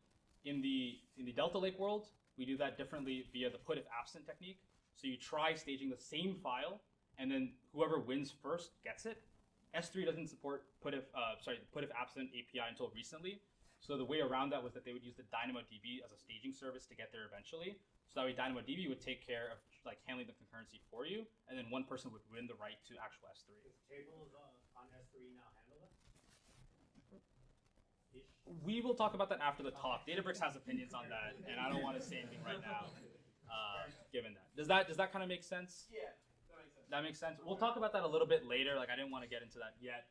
S1: In the Delta Lake world, we do that differently via the put if absent technique. So you try staging the same file, and then whoever wins first gets it. S3 doesn't support put if absent API until recently. So the way around that was that they would use the DynamoDB as a staging service to get there eventually. So that way DynamoDB would take care of like handling the concurrency for you, and then one person would win the right to actual S3.
S5: Does tables on S3 now handle that?
S1: We will talk about that after the talk. Databricks has opinions on that, and I don't want to say anything right now, given that. Does that kind of make sense?
S4: Yeah, that makes sense.
S1: That makes sense. We'll talk about that a little bit later. Like I didn't want to get into that yet.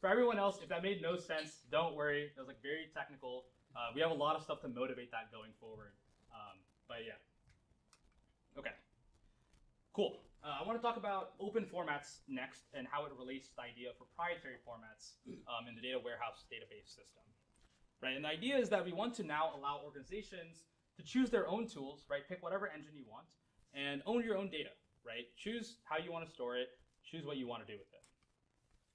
S1: For everyone else, if that made no sense, don't worry. It was like very technical. We have a lot of stuff to motivate that going forward. But yeah. Okay. Cool. I want to talk about open formats next and how it relates to the idea of proprietary formats in the data warehouse database system. Right? And the idea is that we want to now allow organizations to choose their own tools, right? Pick whatever engine you want and own your own data, right? Choose how you want to store it, choose what you want to do with it.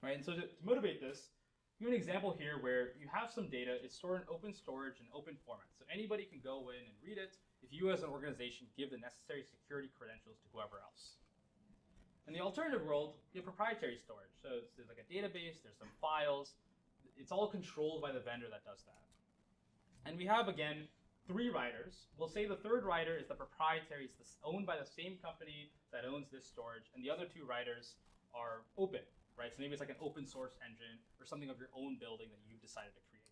S1: Right? And so to motivate this, we have an example here where you have some data, it's stored in open storage and open format. So anybody can go in and read it if you as an organization give the necessary security credentials to whoever else. In the alternative world, you have proprietary storage. So there's like a database, there's some files. It's all controlled by the vendor that does that. And we have, again, 3 writers. We'll say the third writer is the proprietary. It's owned by the same company that owns this storage. And the other 2 writers are open, right? So maybe it's like an open source engine or something of your own building that you've decided to create.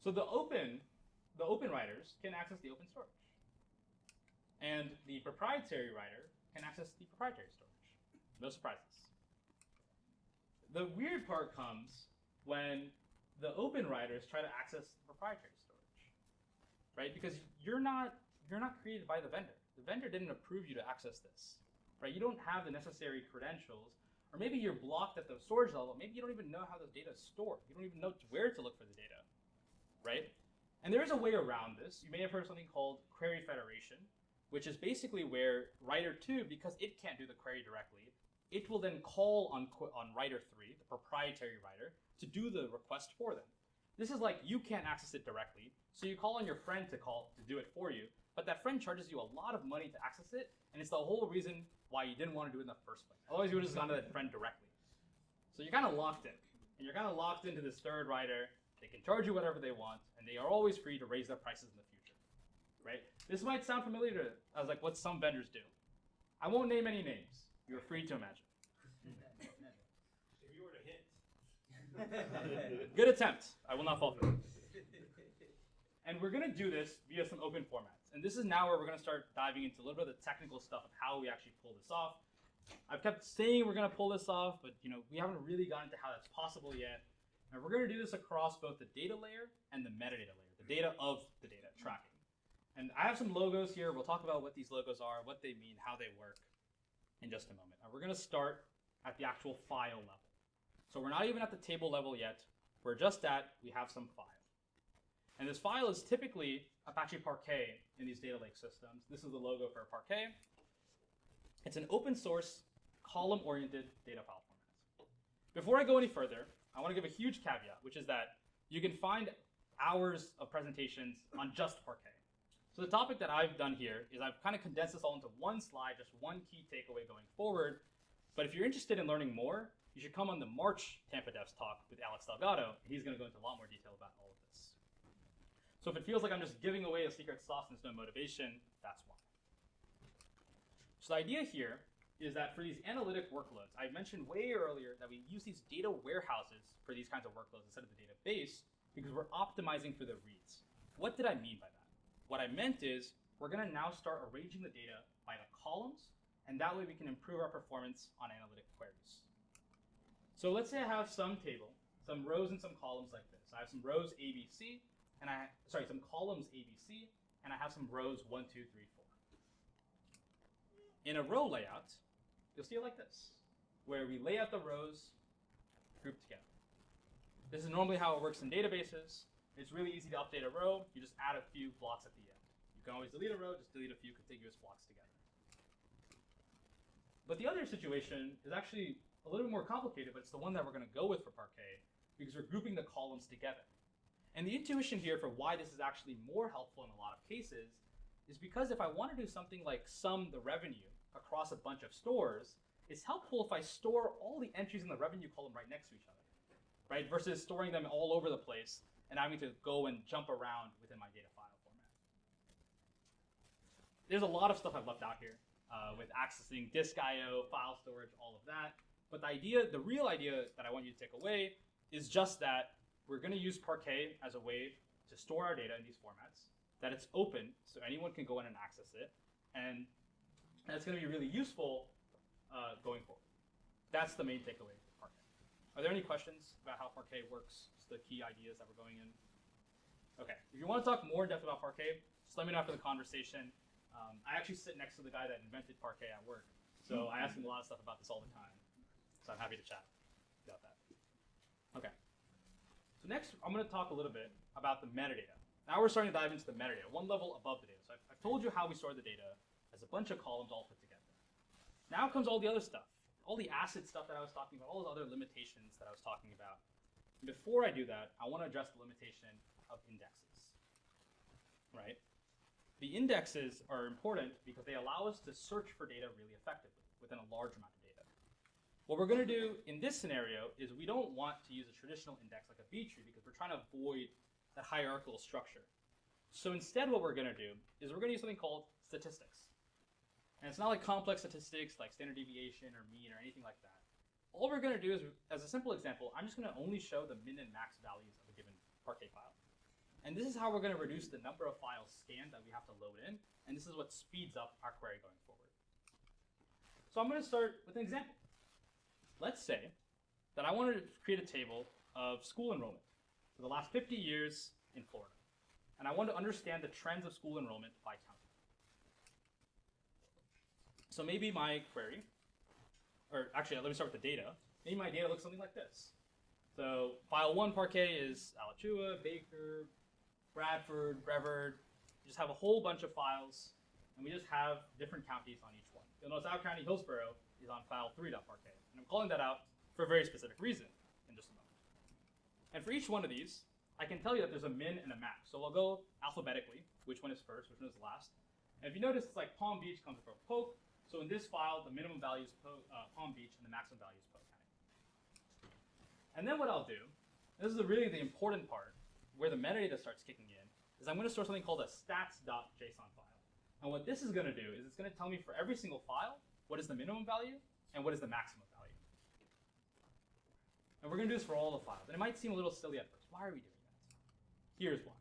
S1: So the open writers can access the open storage. And the proprietary writer can access the proprietary storage. No surprises. The weird part comes when the open writers try to access the proprietary storage, right? Because you're not created by the vendor. The vendor didn't approve you to access this, right? You don't have the necessary credentials, or maybe you're blocked at the storage level. Maybe you don't even know how the data is stored. You don't even know where to look for the data, right? And there is a way around this. You may have heard of something called query federation, which is basically where writer 2, because it can't do the query directly, it will then call on writer 3, the proprietary writer, to do the request for them. This is like you can't access it directly, so you call on your friend to do it for you, but that friend charges you a lot of money to access it, and it's the whole reason why you didn't want to do it in the first place. Otherwise, you would have just gone to that friend directly. So you're kind of locked in, and you're kind of locked into this third writer. They can charge you whatever they want, and they are always free to raise their prices in the future, right? This might sound familiar as like what some vendors do. I won't name any names. You're free to imagine.
S5: If you were to hint.
S1: Good attempt. I will not fall for it. And we're going to do this via some open formats. And this is now where we're going to start diving into a little bit of the technical stuff of how we actually pull this off. I've kept saying we're going to pull this off, but we haven't really gotten into how that's possible yet. And we're going to do this across both the data layer and the metadata layer, the data of the data tracking. And I have some logos here. We'll talk about what these logos are, what they mean, how they work in just a moment. And we're going to start at the actual file level. So we're not even at the table level yet. We're just we have some file. And this file is typically Apache Parquet in these data lake systems. This is the logo for Parquet. It's an open source, column-oriented data file format. Before I go any further, I want to give a huge caveat, which is that you can find hours of presentations on just Parquet. So the topic that I've done here is I've kind of condensed this all into one slide, just one key takeaway going forward. But if you're interested in learning more, you should come on the March Tampa Devs talk with Alex Delgado. He's going to go into a lot more detail about all of this. So if it feels like I'm just giving away a secret sauce and there's no motivation, that's why. So the idea here is that for these analytic workloads, I mentioned way earlier that we use these data warehouses for these kinds of workloads instead of the database because we're optimizing for the reads. What did I mean by that? What I meant is we're going to now start arranging the data by the columns, and that way we can improve our performance on analytic queries. So let's say I have some table, some rows and some columns like this. I have some rows ABC, and some columns ABC, and I have some rows 1, 2, 3, 4. In a row layout, you'll see it like this, where we lay out the rows grouped together. This is normally how it works in databases. It's really easy to update a row. You just add a few blocks at the end. You can always delete a row, just delete a few contiguous blocks together. But the other situation is actually a little bit more complicated, but it's the one that we're going to go with for Parquet because we're grouping the columns together. And the intuition here for why this is actually more helpful in a lot of cases is because if I want to do something like sum the revenue across a bunch of stores, it's helpful if I store all the entries in the revenue column right next to each other, right? Versus storing them all over the place and having to go and jump around within my data file format. There's a lot of stuff I've left out here with accessing disk I/O, file storage, all of that. But the real idea that I want you to take away is just that we're going to use Parquet as a way to store our data in these formats, that it's open so anyone can go in and access it, and that's going to be really useful going forward. That's the main takeaway for Parquet. Are there any questions about how Parquet works? Just the key ideas that we're going in? Okay, if you want to talk more in depth about Parquet, just let me know after the conversation. I actually sit next to the guy that invented Parquet at work, so I ask him a lot of stuff about this all the time. So I'm happy to chat about that. Okay. So next, I'm going to talk a little bit about the metadata. Now we're starting to dive into the metadata, one level above the data. So I've told you how we store the data as a bunch of columns all put together. Now comes all the other stuff, all the ACID stuff that I was talking about, all those other limitations that I was talking about. And before I do that, I want to address the limitation of indexes, right? The indexes are important because they allow us to search for data really effectively within a large amount of data. What we're going to do in this scenario is we don't want to use a traditional index like a B tree because we're trying to avoid that hierarchical structure. So instead what we're going to do is we're going to use something called statistics. And it's not like complex statistics like standard deviation or mean or anything like that. All we're going to do is, as a simple example, I'm just going to only show the min and max values of a given Parquet file. And this is how we're going to reduce the number of files scanned that we have to load in. And this is what speeds up our query going forward. So I'm going to start with an example. Let's say that I wanted to create a table of school enrollment for the last 50 years in Florida. And I want to understand the trends of school enrollment by county. So maybe my query, or actually let me start with the data. Maybe my data looks something like this. So file 1 Parquet is Alachua, Baker, Bradford, Brevard. You just have a whole bunch of files, and we just have different counties on each one. You'll notice our county, Hillsborough, is on file 3.parquet. And I'm calling that out for a very specific reason in just a moment. And for each one of these, I can tell you that there's a min and a max. So we'll go alphabetically, which one is first, which one is last. And if you notice, it's like Palm Beach comes before Polk. So in this file, the minimum value is Palm Beach and the maximum value is Polk County. And then what I'll do, this is really the important part, where the metadata starts kicking in, is I'm going to store something called a stats.json file. And what this is going to do is it's going to tell me for every single file, what is the minimum value and what is the maximum value. And we're going to do this for all the files. And it might seem a little silly at first. Why are we doing that? Here's why.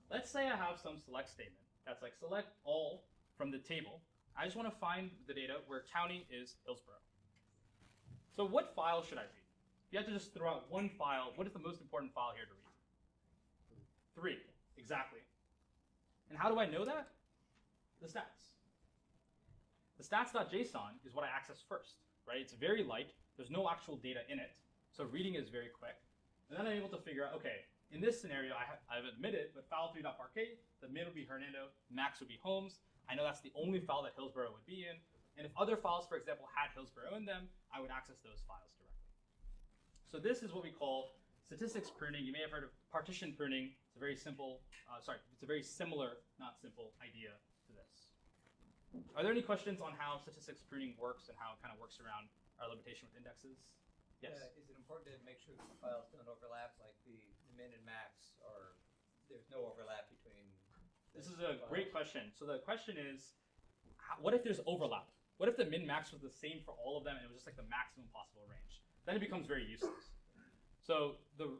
S1: Let's say I have some select statement that's like select all from the table. I just want to find the data where county is Hillsborough. So what file should I read? If you have to just throw out one file, what is the most important file here to read? 3, exactly. And how do I know that? The stats. The stats.json is what I access first, right? It's very light. There's no actual data in it. So reading is very quick. And then I'm able to figure out, okay, in this scenario, I've admitted, but file 3.parquet, the min would be Hernando, max would be Holmes. I know that's the only file that Hillsborough would be in. And if other files, for example, had Hillsborough in them, I would access those files directly. So this is what we call statistics pruning. You may have heard of partition pruning. It's a very simple, it's a very similar, not simple, idea to this. Are there any questions on how statistics pruning works and how it kind of works around our limitation with indexes? Yes?
S6: Is it important to make sure that the files don't overlap, like the min and max, or there's no overlap between?
S1: This is a great question. So the question is, what if there's overlap? What if the min-max was the same for all of them and it was just like the maximum possible range? Then it becomes very useless. So the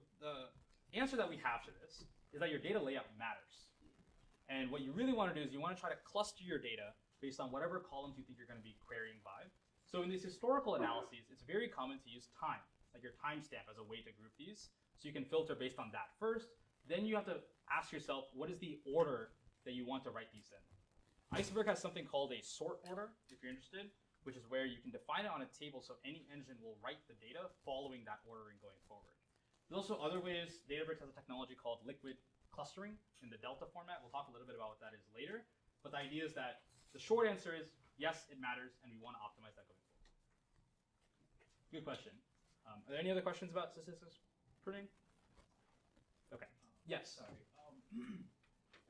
S1: answer that we have to this is that your data layout matters. And what you really want to do is you want to try to cluster your data based on whatever columns you think you're going to be querying by. So in these historical analyses, it's very common to use time, like your timestamp as a way to group these. So you can filter based on that first. Then you have to ask yourself, what is the order that you want to write these in? Iceberg has something called a sort order, if you're interested, which is where you can define it on a table so any engine will write the data following that ordering going forward. There's also other ways. Databricks has a technology called liquid clustering in the Delta format. We'll talk a little bit about what that is later. But the idea is that the short answer is yes, it matters, and we want to optimize that going forward. Good question. Are there any other questions about statistics pruning? Okay. Yes.
S7: Sorry.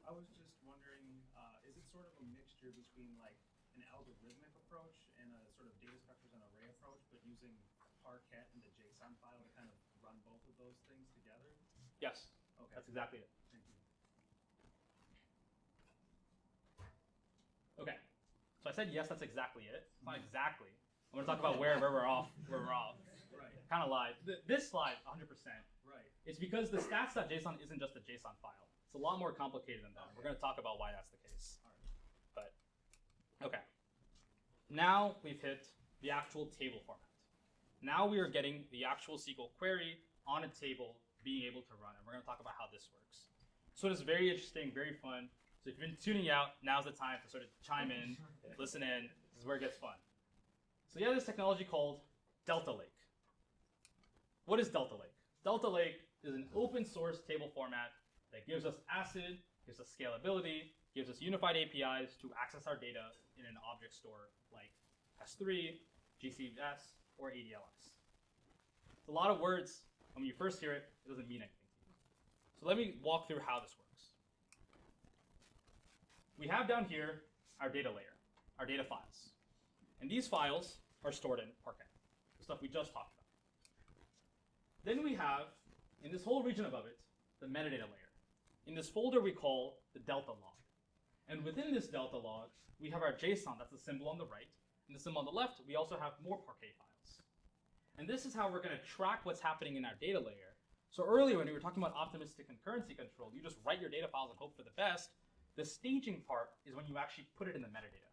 S7: I was just wondering, is it sort of a mixture between like an algorithmic approach and a sort of data structures and array approach, but using Parquet and the JSON file to kind of run both of those things together?
S1: Yes.
S7: Okay.
S1: That's exactly it.
S7: Thank you.
S1: Okay. So I said yes, that's exactly it. It's not exactly. I'm going to talk about where we're off. Where we're off.
S7: Right.
S1: Kind of lied. This slide, 100%.
S7: Right.
S1: It's because the stats.json isn't just a JSON file. It's a lot more complicated than that.
S7: Okay.
S1: We're going to talk about why that's the case.
S7: All right.
S1: But, okay. Now we've hit the actual table format. Now we are getting the actual SQL query on a table being able to run. And we're going to talk about how this works. So it is very interesting, very fun. So if you've been tuning out, now's the time to sort of chime in, listen in. This is where it gets fun. So you have this technology called Delta Lake. What is Delta Lake? Delta Lake is an open source table format that gives us ACID, gives us scalability, gives us unified APIs to access our data in an object store like S3, GCS, or ADLS. It's a lot of words, and when you first hear it, it doesn't mean anything to you. So let me walk through how this works. We have down here our data layer, our data files. And these files are stored in Parquet, the stuff we just talked about. Then we have, in this whole region above it, the metadata layer. In this folder we call the delta log. And within this delta log, we have our JSON, that's the symbol on the right. And the symbol on the left, we also have more Parquet files. And this is how we're going to track what's happening in our data layer. So earlier when we were talking about optimistic concurrency control, you just write your data files and hope for the best. The staging part is when you actually put it in the metadata,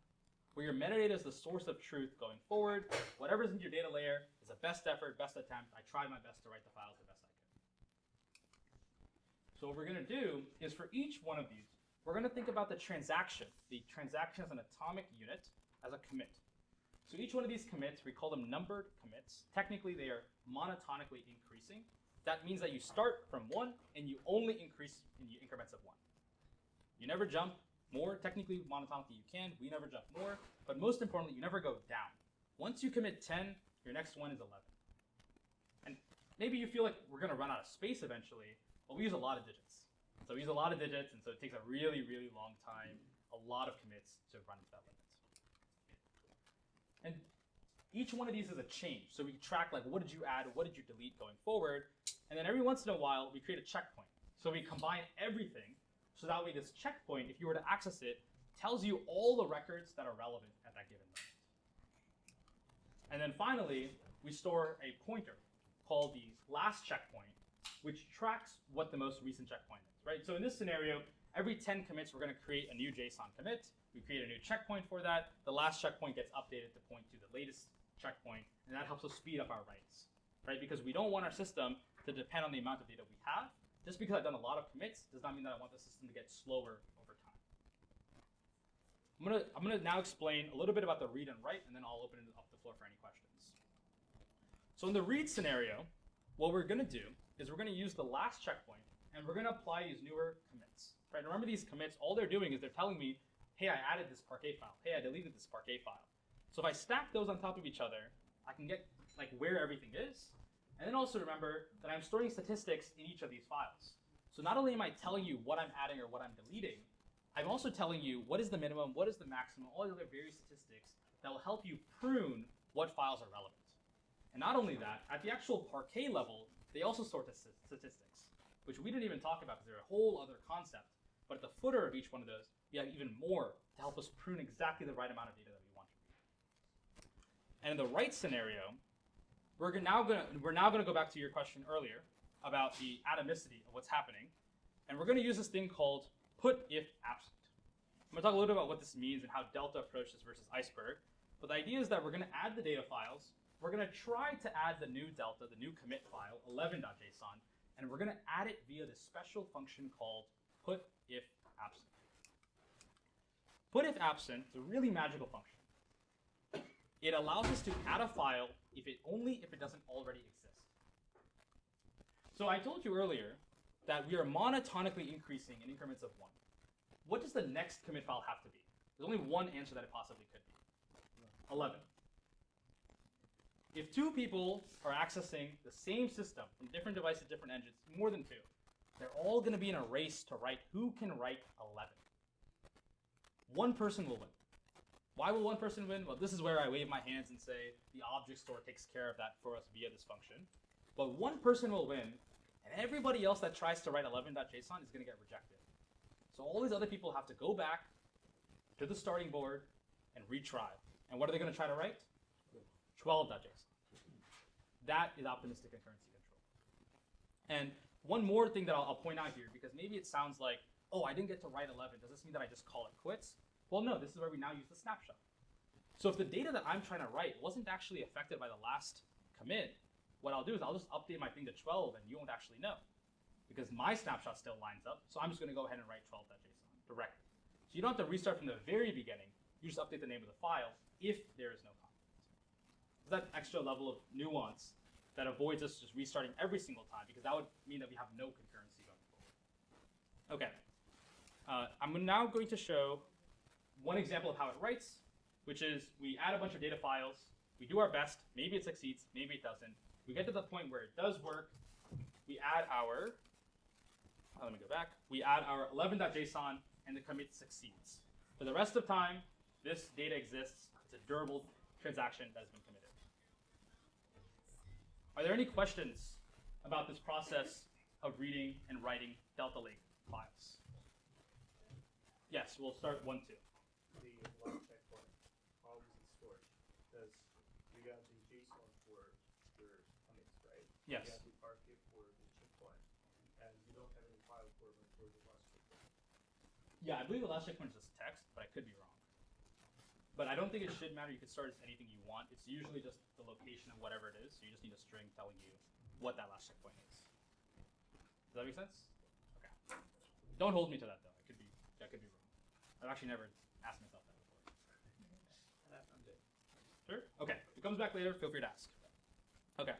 S1: where your metadata is the source of truth going forward. Whatever's in your data layer is a best effort, best attempt. I tried my best to write the files the best I could. So what we're going to do is for each one of these, we're going to think about the transaction as an atomic unit, as a commit. So each one of these commits, we call them numbered commits. Technically, they are monotonically increasing. That means that you start from 1 and you only increase in increments of 1. You never jump more. Technically, monotonically you can. We never jump more. But most importantly, you never go down. Once you commit 10, your next one is 11. And maybe you feel like we're going to run out of space eventually. Well, we use a lot of digits. So we use a lot of digits, and so it takes a really, really long time, a lot of commits to run to that limit. And each one of these is a change. So we track, like, what did you add, what did you delete going forward. And then every once in a while, we create a checkpoint. So we combine everything. So that way this checkpoint, if you were to access it, tells you all the records that are relevant at that given moment. And then finally, we store a pointer called the last checkpoint, which tracks what the most recent checkpoint is, right? So in this scenario, every 10 commits, we're going to create a new JSON commit. We create a new checkpoint for that. The last checkpoint gets updated to point to the latest checkpoint, and that helps us speed up our writes, right? Because we don't want our system to depend on the amount of data we have. Just because I've done a lot of commits does not mean that I want the system to get slower over time. I'm gonna now explain a little bit about the read and write, and then I'll open it up the floor for any questions. So in the read scenario, what we're gonna do is we're gonna use the last checkpoint, and we're gonna apply these newer commits. Right? Remember these commits, all they're doing is they're telling me, hey, I added this Parquet file. Hey, I deleted this Parquet file. So if I stack those on top of each other, I can get like where everything is. And then also remember that I'm storing statistics in each of these files. So not only am I telling you what I'm adding or what I'm deleting, I'm also telling you what is the minimum, what is the maximum, all the other various statistics that will help you prune what files are relevant. And not only that, at the actual Parquet level, they also store statistics, which we didn't even talk about because they're a whole other concept. But at the footer of each one of those, we have even more to help us prune exactly the right amount of data that we want to read. And in the write scenario, we're now gonna go back to your question earlier about the atomicity of what's happening, and we're gonna use this thing called put if absent. I'm gonna talk a little bit about what this means and how Delta approached this versus Iceberg. But the idea is that we're gonna add the data files. We're gonna try to add the new Delta, the new commit file, 11.json, and we're gonna add it via this special function called put if absent. Put if absent is a really magical function. it allows us to add a file if it doesn't already exist. So I told you earlier that we are monotonically increasing in increments of 1. What does the next commit file have to be? There's only one answer that it possibly could be. 11. If 2 people are accessing the same system from different devices, different engines, more than 2, they're all going to be in a race to write who can write 11. One person will win. Why will one person win? Well, this is where I wave my hands and say the object store takes care of that for us via this function. But one person will win, and everybody else that tries to write 11.json is going to get rejected. So all these other people have to go back to the starting board and retry. And what are they going to try to write? 12.json. That is optimistic concurrency control. And one more thing that I'll point out here, because maybe it sounds like, oh, I didn't get to write 11. Does this mean that I just call it quits? Well, no, this is where we now use the snapshot. So if the data that I'm trying to write wasn't actually affected by the last commit, what I'll do is I'll just update my thing to 12 and you won't actually know, because my snapshot still lines up. So I'm just going to go ahead and write 12.json directly. So you don't have to restart from the very beginning. You just update the name of the file if there is no conflict. So that extra level of nuance that avoids us just restarting every single time, because that would mean that we have no concurrency going forward. Okay. I'm now going to show one example of how it writes, which is we add a bunch of data files, we do our best, maybe it succeeds, maybe it doesn't. We get to the point where it does work, we add our, let me go back, we add our 11.json and the commit succeeds. For the rest of time, this data exists, it's a durable transaction that has been committed. Are there any questions about this process of reading and writing Delta Lake files? Yes, we'll start 1, 2.
S8: The last checkpoint, how is it stored? Because we got the JSON for your commits, right?
S1: Yes.
S8: You got the archive for the checkpoint, and you don't have any file format for the last checkpoint.
S1: Yeah, I believe the last checkpoint is just text, but I could be wrong. But I don't think it should matter. You can start as anything you want. It's usually just the location of whatever it is. So you just need a string telling you what that last checkpoint is. Does that make sense? Okay. Don't hold me to that though. I could be wrong. I've actually never asked myself that before. Sure? Okay. If it comes back later, feel free to ask. Okay.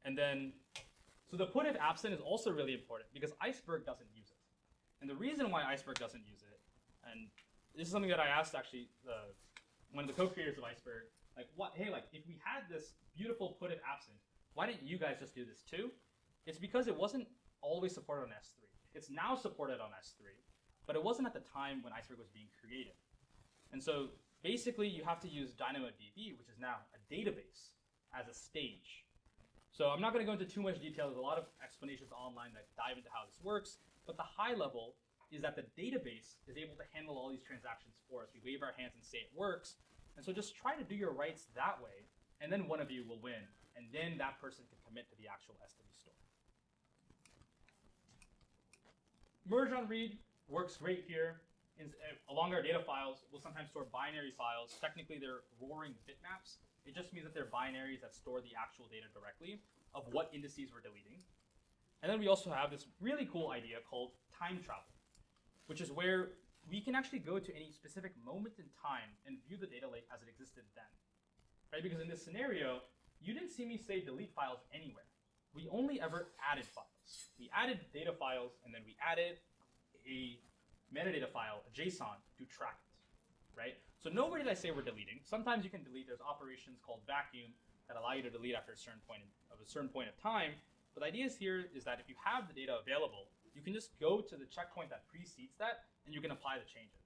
S1: And then, so the put if absent is also really important because Iceberg doesn't use it. And the reason why Iceberg doesn't use it, and this is something that I asked actually one of the co-creators of Iceberg, like, what? Hey, like, if we had this beautiful put if absent, why didn't you guys just do this too? It's because it wasn't always supported on S3. It's now supported on S3, but it wasn't at the time when Iceberg was being created. And so basically you have to use DynamoDB, which is now a database, as a stage. So I'm not going to go into too much detail. There's a lot of explanations online that dive into how this works, but the high level is that the database is able to handle all these transactions for us. We wave our hands and say it works. And so just try to do your writes that way, and then one of you will win. And then that person can commit to the actual S3 store. Merge on read works great here. Along our data files, we'll sometimes store binary files. Technically, they're roaring bitmaps. It just means that they're binaries that store the actual data directly of what indices we're deleting. And then we also have this really cool idea called time travel, which is where we can actually go to any specific moment in time and view the data lake as it existed then, right? Because in this scenario, you didn't see me say delete files anywhere. We only ever added files. We added data files, and then we added a metadata file, a JSON, to track it, right? So nowhere did I say we're deleting. Sometimes you can delete. There's operations called vacuum that allow you to delete after a certain point of time. But the idea here is that if you have the data available, you can just go to the checkpoint that precedes that, and you can apply the changes.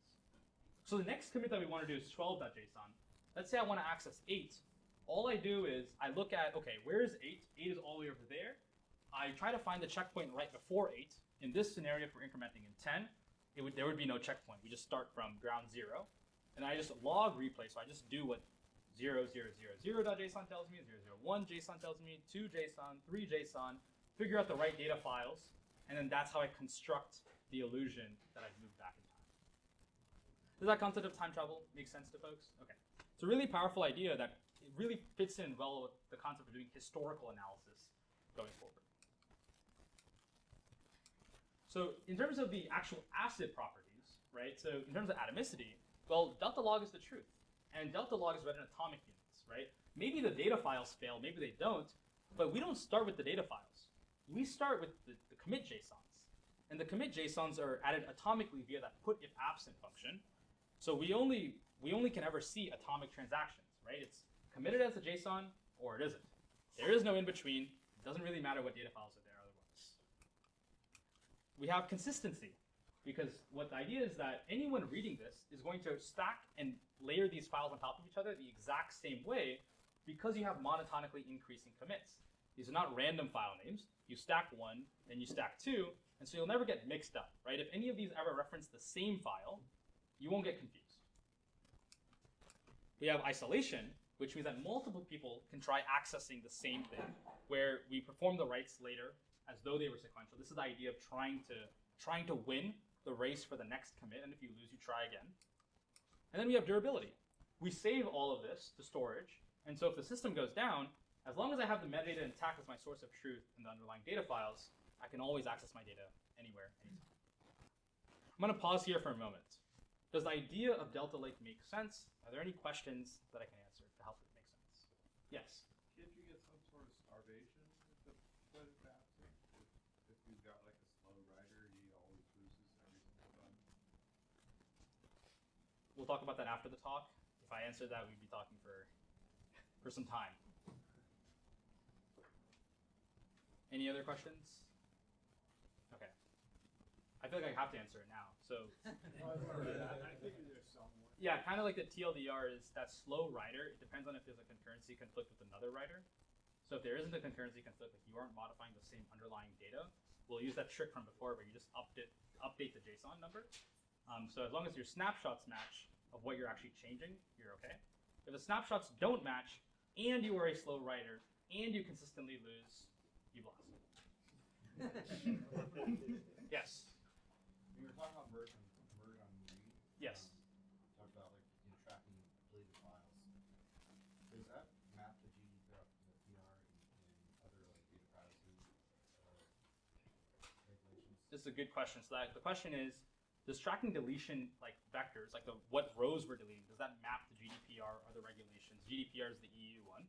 S1: So the next commit that we want to do is 12.json. Let's say I want to access 8. All I do is I look at, okay, where is 8? 8 is all the way over there. I try to find the checkpoint right before 8. In this scenario, if we're incrementing in 10, there would be no checkpoint. We just start from ground 0. And I just log replay, so I just do what 0000.json tells me, 001.json tells me, 2.json, 3.json, figure out the right data files, and then that's how I construct the illusion that I've moved back in time. Does that concept of time travel make sense to folks? Okay. It's a really powerful idea that it really fits in well with the concept of doing historical analysis going forward. So in terms of the actual ACID properties, right? So in terms of atomicity, well, delta log is the truth. And delta log is read in atomic units. right? Maybe the data files fail, maybe they don't, but we don't start with the data files. We start with the commit JSONs. And the commit JSONs are added atomically via that put if absent function. So we only can ever see atomic transactions, right? It's committed as a JSON or it isn't. There is no in between. It doesn't really matter what data files are there otherwise. We have consistency, because what the idea is that anyone reading this is going to stack and layer these files on top of each other the exact same way, because you have monotonically increasing commits. These are not random file names. You stack one, then you stack two, and so you'll never get mixed up, right? If any of these ever reference the same file, you won't get confused. We have isolation, which means that multiple people can try accessing the same thing, where we perform the writes later as though they were sequential. This is the idea of trying to win the race for the next commit, and if you lose, you try again. And then we have durability. We save all of this to storage, and so if the system goes down, as long as I have the metadata intact as my source of truth in the underlying data files, I can always access my data anywhere, anytime. I'm going to pause here for a moment. Does the idea of Delta Lake make sense? Are there any questions that I can answer to help it make sense? Yes?
S9: Can't you get some sort of starvation with the put if absent? If you've got like a slow rider, he always loses every single time.
S1: We'll talk about that after the talk. If I answered that, we'd be talking for some time. Any other questions? Okay. I feel like I have to answer it now. So
S8: I figured there's somewhere.
S1: yeah, kind of like the TLDR is that slow writer. It depends on if there's a concurrency conflict with another writer. So if there isn't a concurrency conflict, like you aren't modifying the same underlying data, we'll use that trick from before where you just update the JSON number. So as long as your snapshots match of what you're actually changing, you're okay. If the snapshots don't match, and you are a slow writer, and you consistently lose, you've lost. Yes.
S9: When you were talking about merge on read,
S1: Yes.
S9: talked about like tracking deleted files. Does that map to GDPR and other like data privacy regulations?
S1: This is a good question. So the question is, does tracking deletion like vectors, like what rows we're deleting, does that map to GDPR or other regulations? GDPR is the EU one.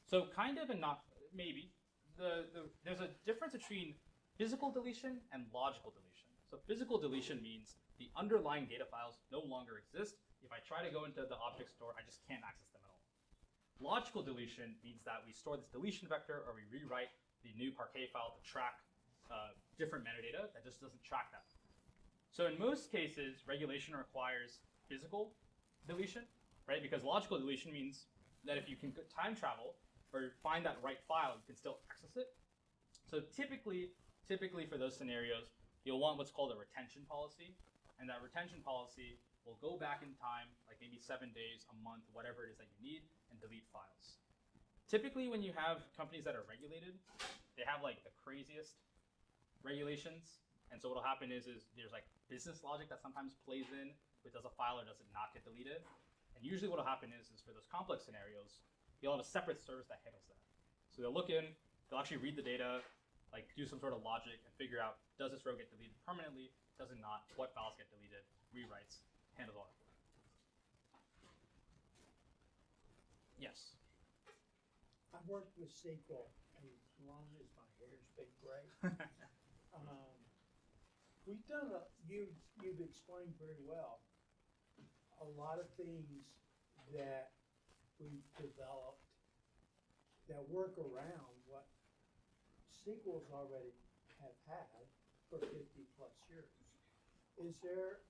S1: So kind of and not, maybe. There's a difference between physical deletion and logical deletion. So physical deletion means the underlying data files no longer exist. If I try to go into the object store, I just can't access them at all. Logical deletion means that we store this deletion vector or we rewrite the new Parquet file to track different metadata that just doesn't track that. So in most cases, regulation requires physical deletion, right? Because logical deletion means that if you can time travel or find that right file, you can still access it. So typically for those scenarios, you'll want what's called a retention policy. And that retention policy will go back in time, like maybe 7 days, a month, whatever it is that you need, and delete files. Typically when you have companies that are regulated, they have like the craziest regulations. And so what'll happen is there's like business logic that sometimes plays in, if it does a file or does it not get deleted. And usually what'll happen is for those complex scenarios, you'll have a separate service that handles that. So they'll look in, they'll actually read the data, like do some sort of logic and figure out, does this row get deleted permanently? Does it not? What files get deleted? Rewrites, handles all that. Yes.
S3: I've worked with SQL as long as my hair's been gray. We've done you've explained very well a lot of things that we've developed that work around what SQLs already have had for 50 plus years. Is there,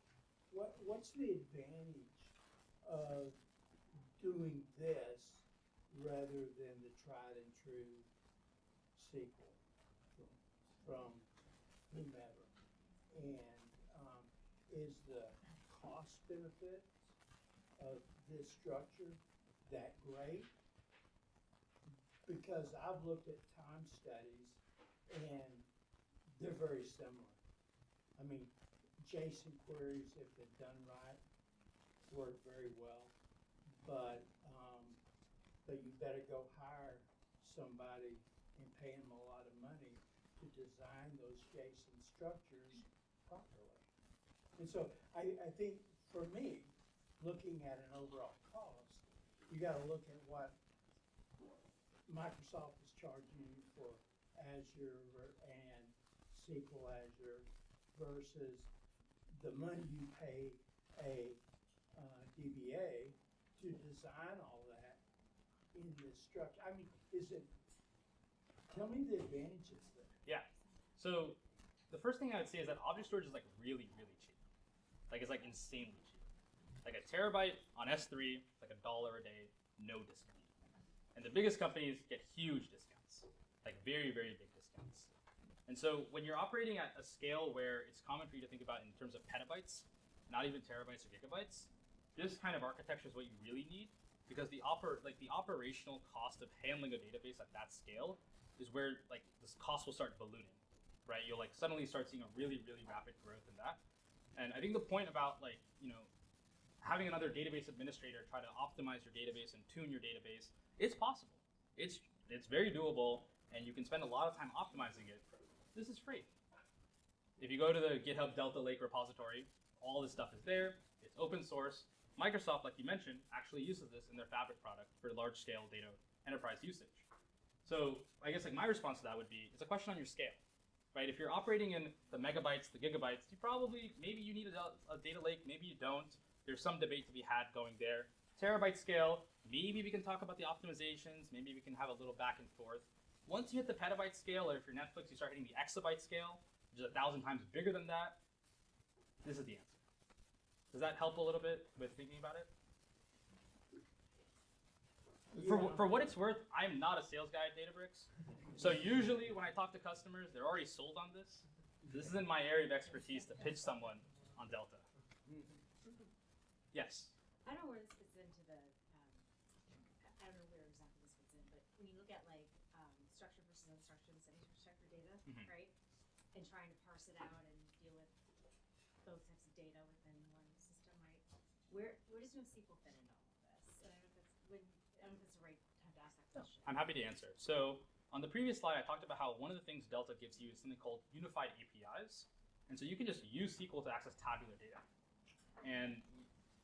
S3: what's the advantage of doing this rather than the tried and true SQL from whomever? And is the cost benefit of this structure that great? Because I've looked at time studies and they're very similar. I mean, JSON queries, if they're done right, work very well, but you better go hire somebody and pay them a lot of money to design those JSON structures properly. And so I think for me, looking at an overall cost, you gotta look at what Microsoft is charging you for Azure and SQL Azure versus the money you pay a DBA to design all that in this structure. I mean, tell me the advantages there.
S1: Yeah. So the first thing I would say is that object storage is like really, really cheap. Like it's like insanely cheap. Like a terabyte on S3, like $1 a day, no discount. And the biggest companies get huge discounts, like very, very big discounts. And so when you're operating at a scale where it's common for you to think about in terms of petabytes, not even terabytes or gigabytes, this kind of architecture is what you really need, because the operational cost of handling a database at that scale is where like this cost will start ballooning, right? You'll like suddenly start seeing a really, really rapid growth in that. And I think the point about like, having another database administrator try to optimize your database and tune your database, it's possible. It's very doable, and you can spend a lot of time optimizing it. This is free. If you go to the GitHub Delta Lake repository, all this stuff is there. It's open source. Microsoft, like you mentioned, actually uses this in their Fabric product for large-scale data enterprise usage. So I guess like my response to that would be, it's a question on your scale, right? If you're operating in the megabytes, the gigabytes, maybe you need a data lake, maybe you don't. There's some debate to be had going there. Terabyte scale, maybe we can talk about the optimizations, maybe we can have a little back and forth. Once you hit the petabyte scale, or if you're Netflix, you start hitting the exabyte scale, which is 1,000 times bigger than that, this is the answer. Does that help a little bit with thinking about it?
S3: Yeah.
S1: For what it's worth, I'm not a sales guy at Databricks. So usually when I talk to customers, they're already sold on this. This isn't my area of expertise to pitch someone on Delta. Yes?
S2: I don't know where this fits into the, I don't know where exactly this fits in, but when you look at like structured versus unstructured and semi-structured data,
S1: Mhm.
S2: right? And trying to parse it out and deal with both types of data within one system, right? Where does NoSQL fit into all of this? I don't know if that's the right time to ask that question.
S1: I'm happy to answer. So on the previous slide, I talked about how one of the things Delta gives you is something called unified APIs. And so you can just use SQL to access tabular data. And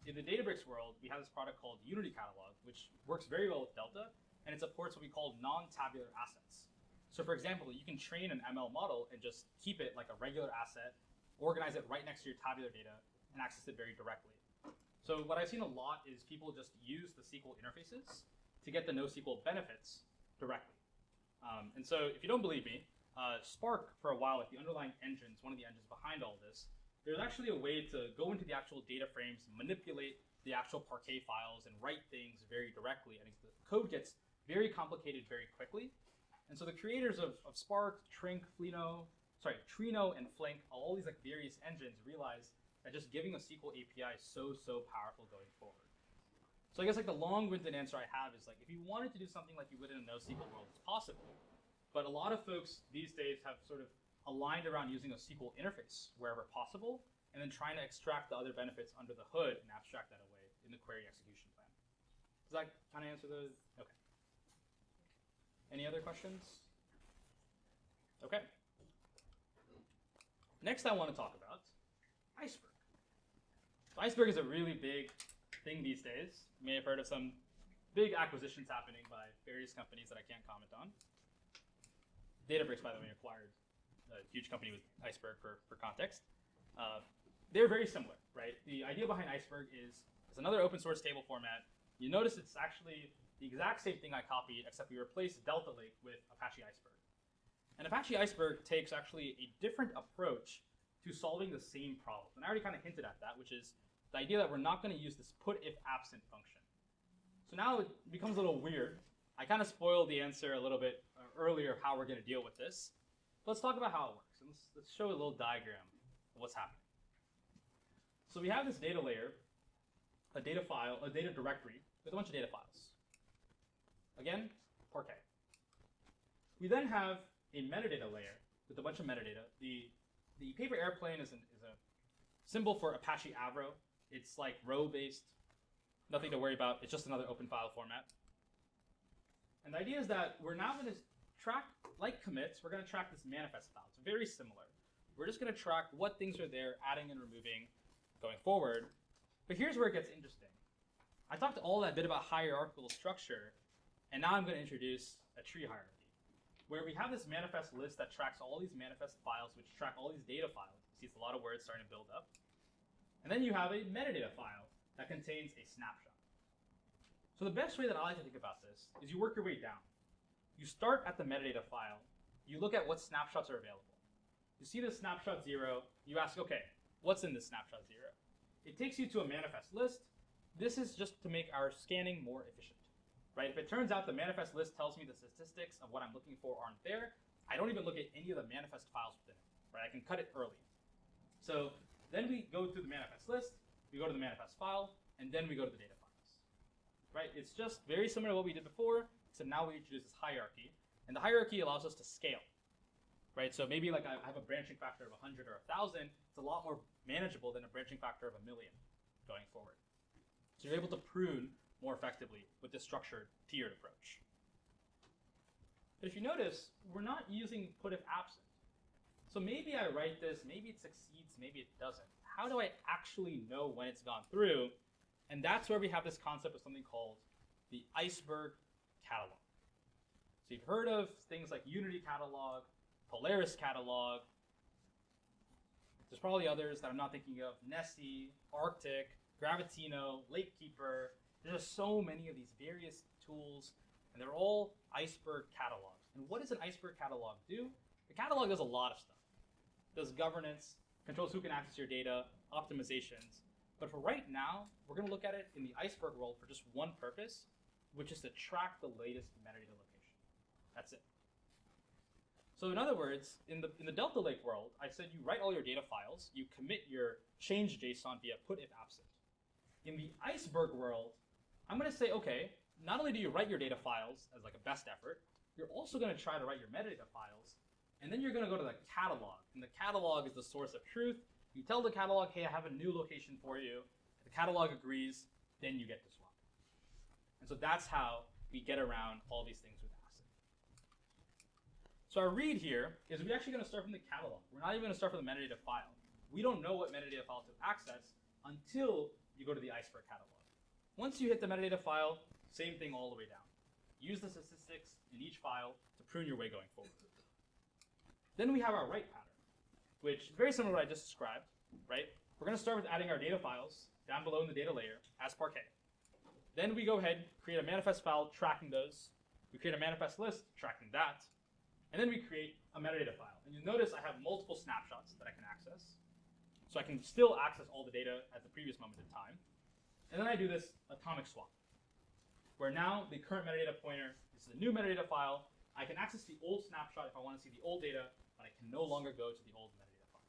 S1: in the Databricks world, we have this product called Unity Catalog, which works very well with Delta, and it supports what we call non-tabular assets. So for example, you can train an ML model and just keep it like a regular asset, organize it right next to your tabular data, and access it very directly. So what I've seen a lot is people just use the SQL interfaces to get the NoSQL benefits directly. And so if you don't believe me, Spark, for a while, like the underlying engines, one of the engines behind all this, there's actually a way to go into the actual data frames, manipulate the actual Parquet files, and write things very directly. And the code gets very complicated very quickly. And so the creators of Spark, Trino, and Flink, all these like various engines realized that just giving a SQL API is so powerful going forward. So I guess like the long-winded answer I have is like if you wanted to do something like you would in a NoSQL world, it's possible. But a lot of folks these days have sort of aligned around using a SQL interface wherever possible, and then trying to extract the other benefits under the hood and abstract that away in the query execution plan. Does that kind of answer those? Okay. Any other questions? Okay. Next I want to talk about Iceberg. So Iceberg is a really big thing these days. You may have heard of some big acquisitions happening by various companies that I can't comment on. Databricks, by the way, acquired a huge company with Iceberg for context. They're very similar, right? The idea behind Iceberg is it's another open source table format. You notice it's actually the exact same thing I copied, except we replaced Delta Lake with Apache Iceberg. And Apache Iceberg takes actually a different approach to solving the same problem. And I already kind of hinted at that, which is the idea that we're not going to use this put if absent function. So now it becomes a little weird. I kind of spoiled the answer a little bit earlier of how we're going to deal with this. Let's talk about how it works. And let's show a little diagram of what's happening. So we have this data layer, a data file, a data directory with a bunch of data files. Again, Parquet. We then have a metadata layer with a bunch of metadata. The paper airplane is a symbol for Apache Avro. It's like row-based, nothing to worry about. It's just another open file format. And the idea is that we're now going to track, like commits, we're going to track this manifest file. It's very similar. We're just going to track what things are there, adding and removing, going forward. But here's where it gets interesting. I talked all that bit about hierarchical structure, and now I'm going to introduce a tree hierarchy, where we have this manifest list that tracks all these manifest files, which track all these data files. You see, it's a lot of words starting to build up. And then you have a metadata file that contains a snapshot. So the best way that I like to think about this is you work your way down. You start at the metadata file. You look at what snapshots are available. You see the snapshot 0. You ask, okay, what's in this snapshot 0? It takes you to a manifest list. This is just to make our scanning more efficient, right? If it turns out the manifest list tells me the statistics of what I'm looking for aren't there, I don't even look at any of the manifest files within it, right? I can cut it early. So then we go through the manifest list, we go to the manifest file, and then we go to the data files, right? It's just very similar to what we did before, except now we introduce this hierarchy, and the hierarchy allows us to scale, right? So maybe like I have a branching factor of 100 or 1,000, it's a lot more manageable than a branching factor of 1,000,000 going forward. So you're able to prune more effectively with this structured tiered approach. But if you notice, we're not using put if absent. So maybe I write this, maybe it succeeds, maybe it doesn't. How do I actually know when it's gone through? And that's where we have this concept of something called the Iceberg catalog. So you've heard of things like Unity catalog, Polaris catalog. There's probably others that I'm not thinking of. Nessie, Arctic, Gravitino, Lakekeeper. There's just so many of these various tools, and they're all Iceberg catalogs. And what does an Iceberg catalog do? The catalog does a lot of stuff. It does governance, controls who can access your data, optimizations. But for right now, we're going to look at it in the Iceberg world for just one purpose, which is to track the latest metadata location. That's it. So in other words, in the Delta Lake world, I said you write all your data files, you commit your change JSON via put if absent. In the Iceberg world, I'm going to say, okay, not only do you write your data files as like a best effort, you're also going to try to write your metadata files, and then you're going to go to the catalog. And the catalog is the source of truth. You tell the catalog, hey, I have a new location for you. If the catalog agrees, then you get to swap. And so that's how we get around all these things with ACID. So our read here is we're actually going to start from the catalog. We're not even going to start from the metadata file. We don't know what metadata file to access until you go to the Iceberg catalog. Once you hit the metadata file, same thing all the way down. Use the statistics in each file to prune your way going forward. Then we have our write pattern, which is very similar to what I just described, right? We're going to start with adding our data files down below in the data layer as Parquet. Then we go ahead, create a manifest file tracking those. We create a manifest list tracking that. And then we create a metadata file. And you'll notice I have multiple snapshots that I can access. So I can still access all the data at the previous moment in time. And then I do this atomic swap, where now the current metadata pointer is the new metadata file. I can access the old snapshot if I want to see the old data, but I can no longer go to the old metadata file.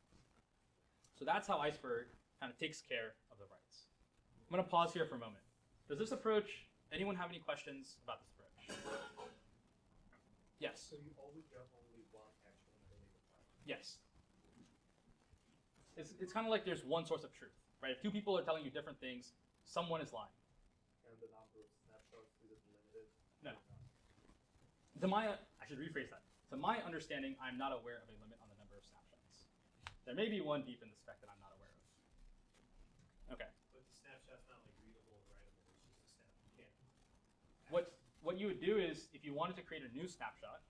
S1: So that's how Iceberg kind of takes care of the writes. I'm going to pause here for a moment. Does this approach, anyone have any questions about this approach? Yes.
S8: So you always have only one actual metadata file.
S1: Yes. It's kind of like there's one source of truth, right? If two people are telling you different things, someone is lying.
S8: And the number of snapshots, is it limited?
S1: No. I should rephrase that. To my understanding, I'm not aware of a limit on the number of snapshots. There may be one deep in the spec that I'm not aware of. Okay.
S5: But the snapshot's not like readable or writable, it's just a snap. You can't.
S1: What you would do is, if you wanted to create a new snapshot,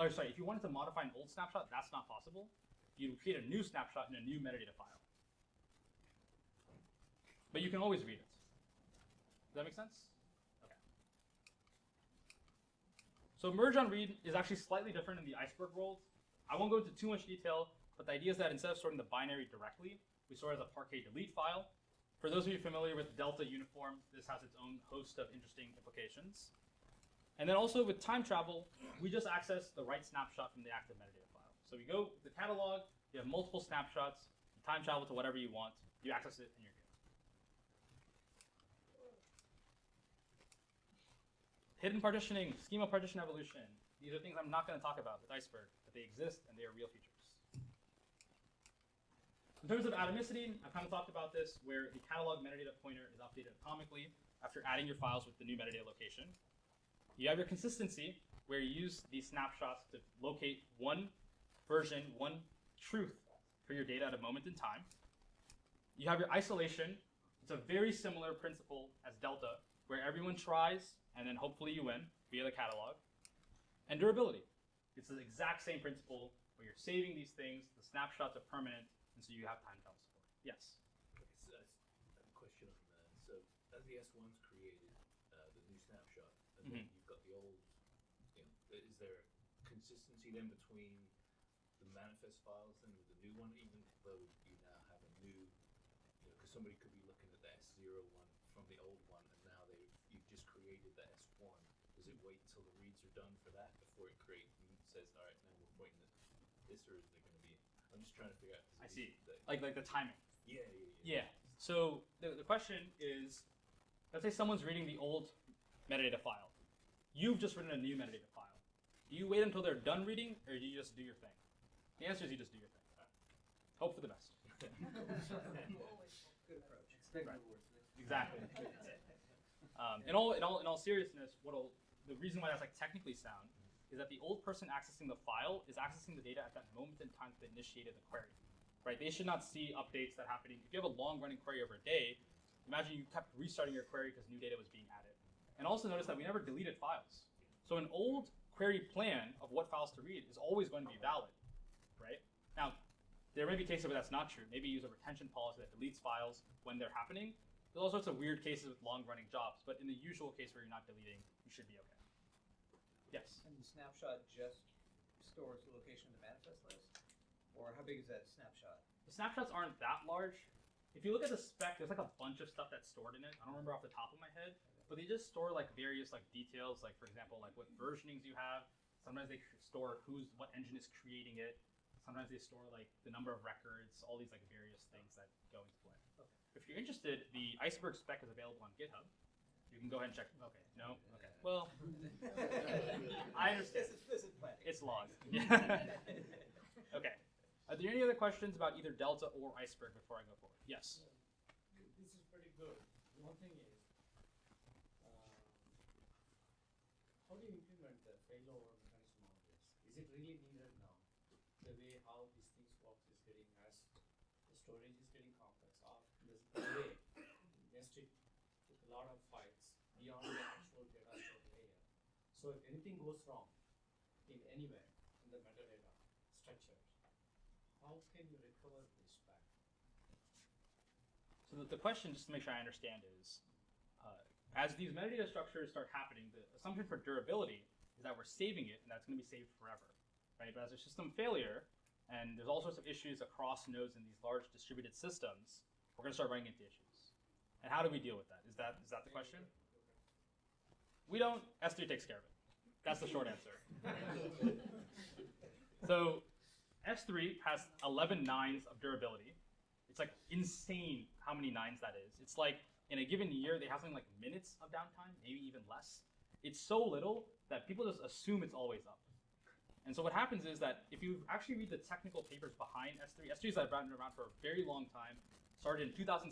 S1: if you wanted to modify an old snapshot, that's not possible. You would create a new snapshot in a new metadata file. But you can always read it. Does that make sense? Okay. So merge on read is actually slightly different in the Iceberg world. I won't go into too much detail, but the idea is that instead of sorting the binary directly, we store it as a Parquet delete file. For those of you familiar with Delta Uniform, this has its own host of interesting implications. And then also with time travel, we just access the write snapshot from the active metadata file. So we go to the catalog, you have multiple snapshots, you time travel to whatever you want, you access it, and you're good. Hidden partitioning, schema partition evolution. These are things I'm not going to talk about with Iceberg, but they exist and they are real features. In terms of atomicity, I've kind of talked about this, where the catalog metadata pointer is updated atomically after adding your files with the new metadata location. You have your consistency, where you use these snapshots to locate one version, one truth for your data at a moment in time. You have your isolation. It's a very similar principle as Delta, where everyone tries, and then hopefully you win via the catalog. And durability. It's the exact same principle where you're saving these things, the snapshots are permanent, and so you have time travel support. Yes?
S5: Okay, so that's a question on that. So as the S1's created, the new snapshot, and then you've got the old, is there consistency then between the manifest files and with the new one, even though you now have a new, because somebody could be looking at the S0 one from the old one, and now you've just created the S1. Does it wait until the reads are done for that before it says, all right, now we're pointing at this, or is there going to be? I'm just trying to figure out.
S1: I see. Like the timing.
S5: Yeah.
S1: So the question is, let's say someone's reading the old metadata file. You've just written a new metadata file. Do you wait until they're done reading, or do you just do your thing? The answer is you just do your thing. Hope for the best.
S6: Good approach.
S1: Right. Exactly. In all seriousness, the reason why that's like technically sound is that the old person accessing the file is accessing the data at that moment in time that they initiated the query, right? They should not see updates that happening. If you have a long-running query over a day, imagine you kept restarting your query because new data was being added. And also notice that we never deleted files. So an old query plan of what files to read is always going to be valid, right? Now, there may be cases where that's not true. Maybe you use a retention policy that deletes files when they're happening. There's all sorts of weird cases with long-running jobs, but in the usual case where you're not deleting, you should be okay. Yes?
S6: And the snapshot just stores the location of the manifest list? Or how big is that snapshot?
S1: The snapshots aren't that large. If you look at the spec, there's like a bunch of stuff that's stored in it. I don't remember off the top of my head, but they just store like various like details, like for example, like what versionings you have. Sometimes they store what engine is creating it. Sometimes they store like the number of records, all these like various things that go into play.
S6: Okay.
S1: If you're interested, the Iceberg spec is available on GitHub. You can go ahead and check. Okay, no? Okay. Well, I understand.
S6: This is planning.
S1: It's logged. Yeah. Okay. Are there any other questions about either Delta or Iceberg before I go forward? Yes.
S3: This is pretty good. One thing is, how do you implement the failover mechanism on this? Is it really needed now? The way how these things work is getting as the storage is getting complex, or there's a way nested with a lot of files beyond the actual data store layer. So if anything goes wrong in anywhere in the metadata structure, how can you recover this back?
S1: So the question, just to make sure I understand, is as these metadata structures start happening, the assumption for durability is that we're saving it and that's going to be saved forever, right? But as a system failure, and there's all sorts of issues across nodes in these large distributed systems, we're going to start running into issues. And how do we deal with that? Is that the question? We don't. S3 takes care of it. That's the short answer. So S3 has 11 nines of durability. It's like insane how many nines that is. It's like in a given year, they have something like minutes of downtime, maybe even less. It's so little that people just assume it's always up. And so what happens is that if you actually read the technical papers behind S3 has been around for a very long time. Started in 2006.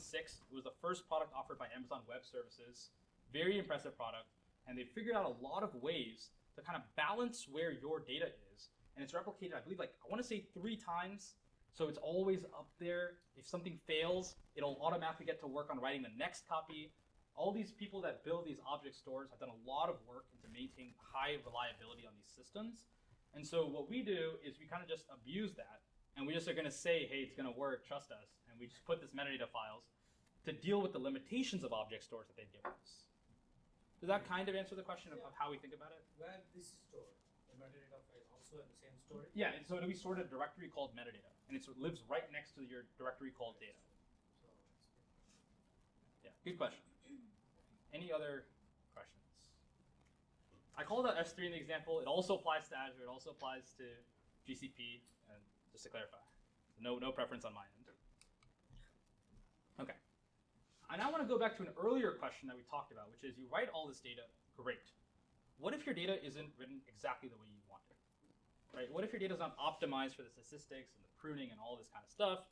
S1: It was the first product offered by Amazon Web Services. Very impressive product. And they figured out a lot of ways to kind of balance where your data is. And it's replicated, I believe, like, I want to say 3 times. So it's always up there. If something fails, it'll automatically get to work on writing the next copy. All these people that build these object stores have done a lot of work into maintaining high reliability on these systems. And so what we do is we kind of just abuse that. And we just are going to say, hey, it's going to work, trust us. And we just put this metadata files to deal with the limitations of object stores that they've given us. Does that kind of answer the question of how we think about it?
S3: Where this is stored, the metadata file also in the same storage?
S1: Yeah, and so it'll be stored in a directory called metadata. And it lives right next to your directory called data. Yeah, good question. Any other questions? I called out S3 in the example. It also applies to Azure. It also applies to GCP. And just to clarify, no preference on my end. Okay. I now want to go back to an earlier question that we talked about, which is you write all this data, great. What if your data isn't written exactly the way you want it? Right? What if your data is not optimized for the statistics and the pruning and all this kind of stuff?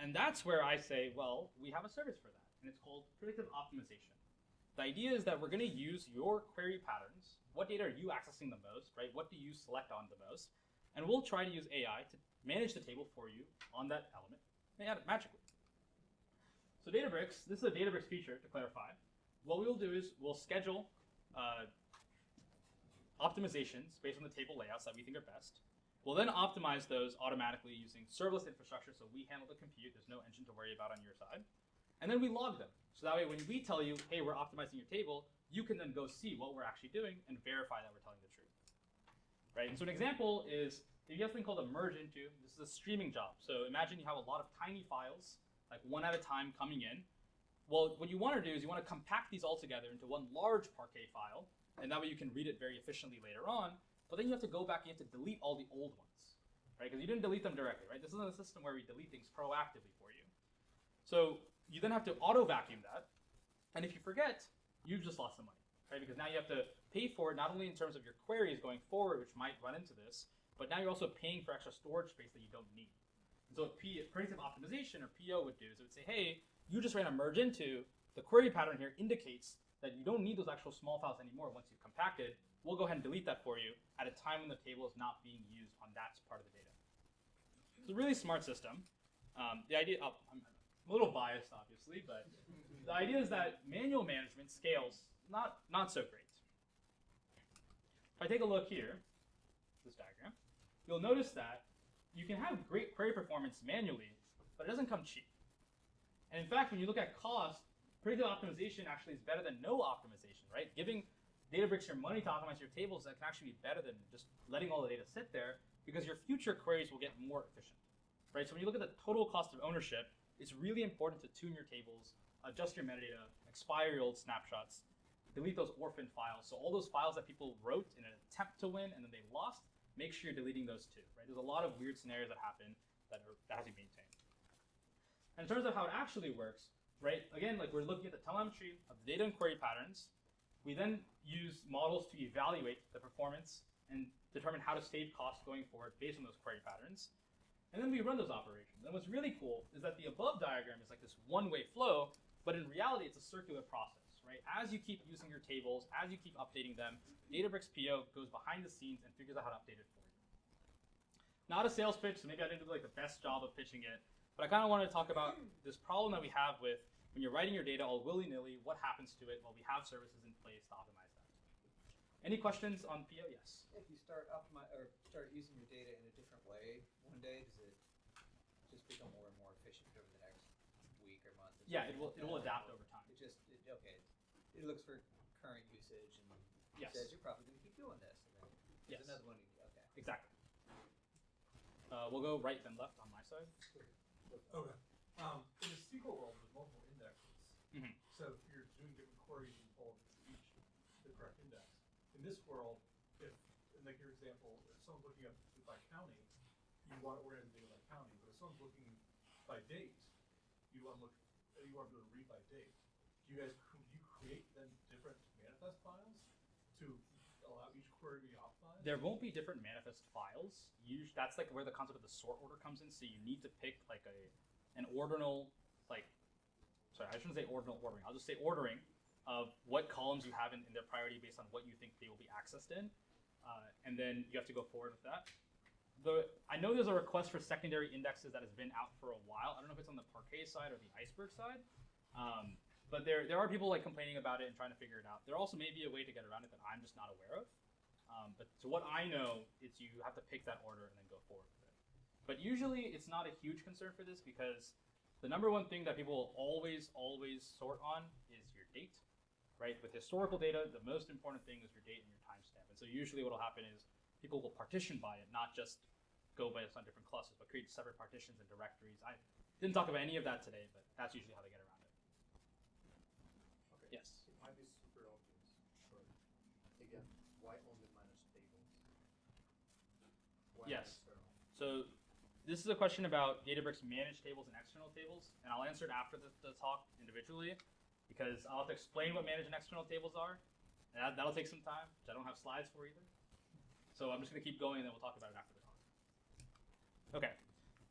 S1: And that's where I say, well, we have a service for that, and it's called predictive optimization. The idea is that we're going to use your query patterns. What data are you accessing the most, right? What do you select on the most? And we'll try to use AI to manage the table for you on that element magically. So Databricks, this is a Databricks feature, to clarify. what we'll do is we'll schedule optimizations based on the table layouts that we think are best. We'll then optimize those automatically using serverless infrastructure, so we handle the compute. There's no engine to worry about on your side. And then we log them. So that way when we tell you, hey, we're optimizing your table, you can then go see what we're actually doing and verify that we're telling the truth. Right? And so an example is, if you have something called a merge into, this is a streaming job. So imagine you have a lot of tiny files, like one at a time coming in. Well, what you want to do is you want to compact these all together into one large Parquet file, and that way you can read it very efficiently later on. But then you have to go back and you have to delete all the old ones, right? Because you didn't delete them directly, right? This isn't a system where we delete things proactively for you. So you then have to auto vacuum that, and if you forget, you've just lost some money, right? Because now you have to pay for it not only in terms of your queries going forward, which might run into this, but now you're also paying for extra storage space that you don't need. And so what predictive optimization, or PO, would do is it would say, hey, you just ran a merge into, the query pattern here indicates that you don't need those actual small files anymore once you've compacted. We'll go ahead and delete that for you at a time when the table is not being used on that part of the data. It's a really smart system. The idea, I'm a little biased, obviously, but the idea is that manual management scales not so great. If I take a look here, this diagram, you'll notice that you can have great query performance manually, but it doesn't come cheap. And in fact, when you look at cost, predictive optimization actually is better than no optimization, right? Giving Databricks your money to optimize your tables, that can actually be better than just letting all the data sit there, because your future queries will get more efficient, right? So when you look at the total cost of ownership, it's really important to tune your tables, adjust your metadata, expire your old snapshots, delete those orphan files. So all those files that people wrote in an attempt to win and then they lost, make sure you're deleting those too, right? There's a lot of weird scenarios that happen that have to be maintained. And in terms of how it actually works, right? Again, like we're looking at the telemetry of the data and query patterns. We then use models to evaluate the performance and determine how to save costs going forward based on those query patterns. And then we run those operations. And what's really cool is that the above diagram is like this one-way flow, but in reality, it's a circular process, right? As you keep using your tables, as you keep updating them, Databricks PO goes behind the scenes and figures out how to update it for you. Not a sales pitch, so maybe I didn't do like the best job of pitching it, but I kind of wanted to talk about this problem that we have with when you're writing your data all willy-nilly, what happens to it? Well, we have services in place to optimize that. Any questions on PO? Yes.
S6: If you start start using your data in a different way one day, does it just become more and more efficient over the next week or month?
S1: Yeah, it will adapt over time.
S6: It looks for current usage and
S1: Yes.
S6: says you're probably going to keep doing this. And then
S1: Yes.
S6: there's another one. Okay.
S1: Exactly. We'll go right then left on my side.
S10: Okay. In the SQL world, there's multiple indexes.
S1: Mhm.
S10: So if you're doing different queries, you pull each the correct index. In this world, if, in like your example, if someone's looking up by county, you want to organize data by county. But if someone's looking by date, you want to be able to read by date. Do you create then different manifest files to allow each query to be optimized?
S1: There won't be different manifest files. That's like where the concept of the sort order comes in. So you need to pick like an ordinal, sorry, I shouldn't say ordinal ordering. I'll just say ordering of what columns you have in their priority based on what you think they will be accessed in. And then you have to go forward with that. I know there's a request for secondary indexes that has been out for a while. I don't know if it's on the Parquet side or the Iceberg side. But there are people like complaining about it and trying to figure it out. There also may be a way to get around it that I'm just not aware of. But to what I know, it's you have to pick that order and then go forward with it. But usually it's not a huge concern for this because the number one thing that people will always sort on is your date, right? With historical data, the most important thing is your date and your timestamp. And so usually what will happen is people will partition by it, not just go based on different clusters, but create separate partitions and directories. I didn't talk about any of that today, but that's usually how they get around it.
S8: Okay.
S1: Yes.
S8: It might be super obvious, but again, why only manage tables? Why not
S1: Yes.
S8: external?
S1: So this is a question about Databricks managed tables and external tables, and I'll answer it after the talk individually, because I'll have to explain what managed and external tables are, and that'll take some time, which I don't have slides for either. So I'm just going to keep going, and then we'll talk about it after the talk. Okay,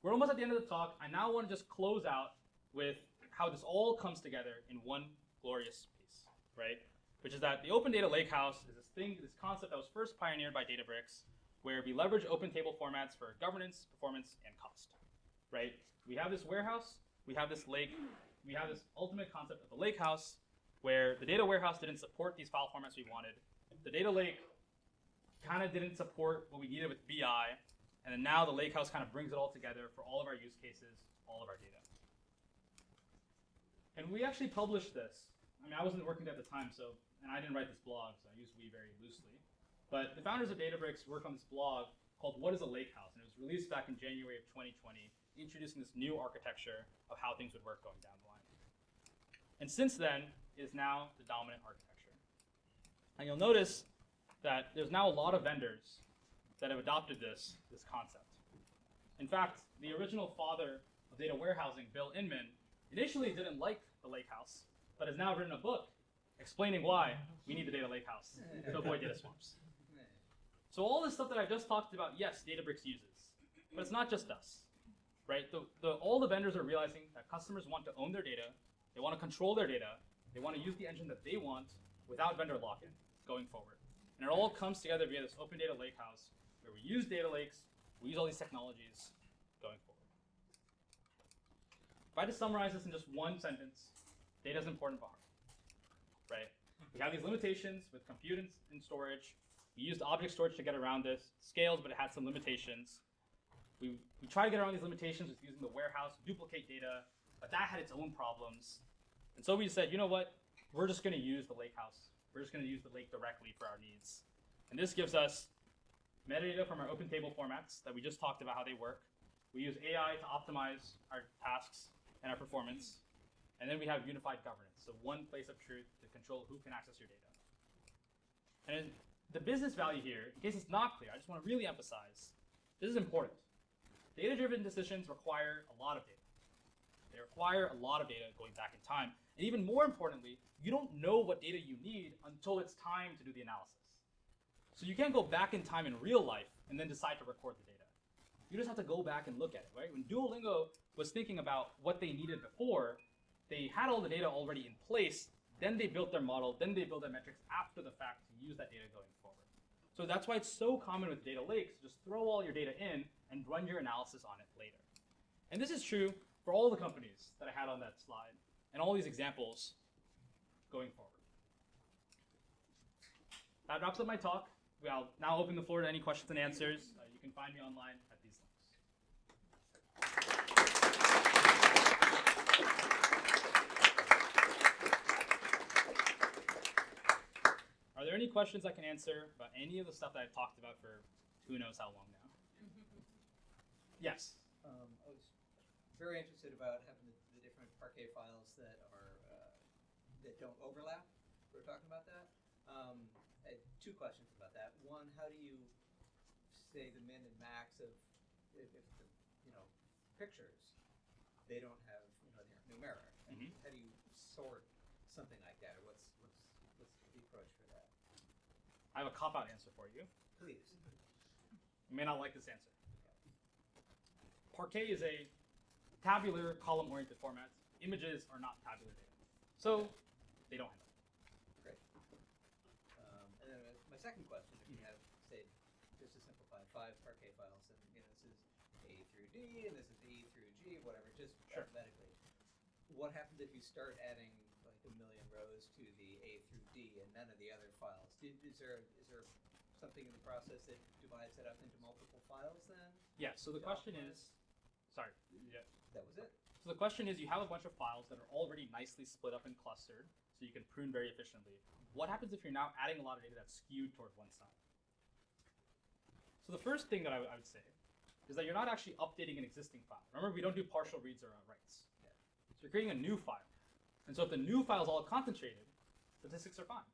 S1: we're almost at the end of the talk. I now want to just close out with how this all comes together in one glorious piece, right? Which is that the Open Data Lakehouse is this concept that was first pioneered by Databricks, where we leverage open table formats for governance, performance, and cost, right? We have this warehouse, we have this lake, we have this ultimate concept of the lakehouse, where the data warehouse didn't support these file formats we wanted. The data lake kind of didn't support what we needed with BI, and then now the Lakehouse kind of brings it all together for all of our use cases, all of our data. And we actually published this. I mean, I wasn't working at the time, and I didn't write this blog, so I use we very loosely. But the founders of Databricks worked on this blog called What is a Lakehouse? And it was released back in January of 2020, introducing this new architecture of how things would work going down the line. And since then, it is now the dominant architecture. And you'll notice that there's now a lot of vendors that have adopted this concept. In fact, the original father of data warehousing, Bill Inman, initially didn't like the Lakehouse, but has now written a book explaining why we need the data lakehouse to avoid data swamps. So all this stuff that I just talked about, yes, Databricks uses, but it's not just us, right? All the vendors are realizing that customers want to own their data, they want to control their data, they want to use the engine that they want without vendor lock-in going forward. And it all comes together via this open data lakehouse where we use data lakes, we use all these technologies going forward. If I just summarize this in just one sentence, data is important for hardware, right? We have these limitations with compute and storage. We used object storage to get around this. It scales, but it had some limitations. We try to get around these limitations with using the warehouse, duplicate data, but that had its own problems. And so we said, you know what? We're just going to use the lakehouse. We're just going to use the lake directly for our needs. And this gives us metadata from our open table formats that we just talked about how they work. We use AI to optimize our tasks and our performance. And then we have unified governance, so one place of truth to control who can access your data. And the business value here, in case it's not clear, I just want to really emphasize, this is important. Data-driven decisions require a lot of data. They require a lot of data going back in time. And even more importantly, you don't know what data you need until it's time to do the analysis. So you can't go back in time in real life and then decide to record the data. You just have to go back and look at it, right? When Duolingo was thinking about what they needed before, they had all the data already in place, then they built their model, then they built their metrics after the fact to use that data going forward. So that's why it's so common with data lakes, just throw all your data in and run your analysis on it later. And this is true for all the companies that I had on that slide, and all these examples going forward. That wraps up my talk. I'll now open the floor to any questions and answers. You can find me online at these links. Are there any questions I can answer about any of the stuff that I've talked about for who knows how long now? Yes.
S6: I was very interested about having the different Parquet files that are that don't overlap. We were talking about that. I had two questions about that. One, how do you say the min and max of if the pictures they don't have they're numeric?
S1: Mm-hmm.
S6: How do you sort something like that, or what's the approach for that?
S1: I have a cop-out answer for you.
S6: Please.
S1: You may not like this answer. Parquet is a tabular, column-oriented format. Images are not tabular data, so they don't handle it.
S6: Great. And then my second question, if you have, say, just to simplify, 5 Parquet files, and this is A through D, and this is E through G, whatever, just
S1: Sure.
S6: alphabetically. What happens if you start adding like 1 million rows to the A through D and none of the other files? Is there something in the process that divides that up into multiple files then?
S1: Yeah, so the question is, sorry, yeah.
S6: That was it?
S1: So the question is, you have a bunch of files that are already nicely split up and clustered, so you can prune very efficiently. What happens if you're now adding a lot of data that's skewed toward one side? So the first thing that I would say is that you're not actually updating an existing file. Remember, we don't do partial reads or writes.
S6: Yeah.
S1: So you're creating a new file. And so if the new file is all concentrated, statistics are fine,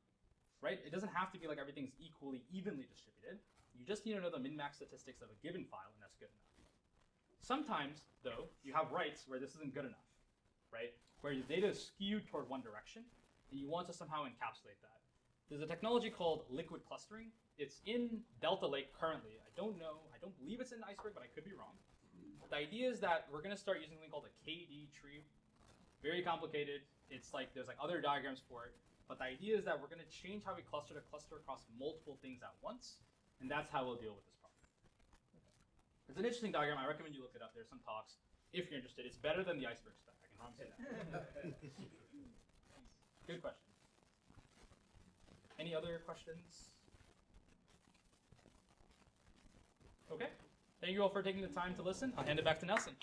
S1: right? It doesn't have to be like everything's evenly distributed. You just need to know the min-max statistics of a given file, and that's good enough. Sometimes, though, you have writes where this isn't good enough, right? Where your data is skewed toward one direction, and you want to somehow encapsulate that. There's a technology called liquid clustering. It's in Delta Lake currently. I don't believe it's in Iceberg, but I could be wrong. The idea is that we're going to start using something called a KD tree. Very complicated. It's like there's like other diagrams for it, but the idea is that we're going to change how we cluster to cluster across multiple things at once, and that's how we'll deal with this problem. It's an interesting diagram. I recommend you look it up. There's some talks. If you're interested, it's better than the iceberg stack. I can promise you that. Good question. Any other questions? Okay. Thank you all for taking the time to listen. I'll hand it back to Nelson.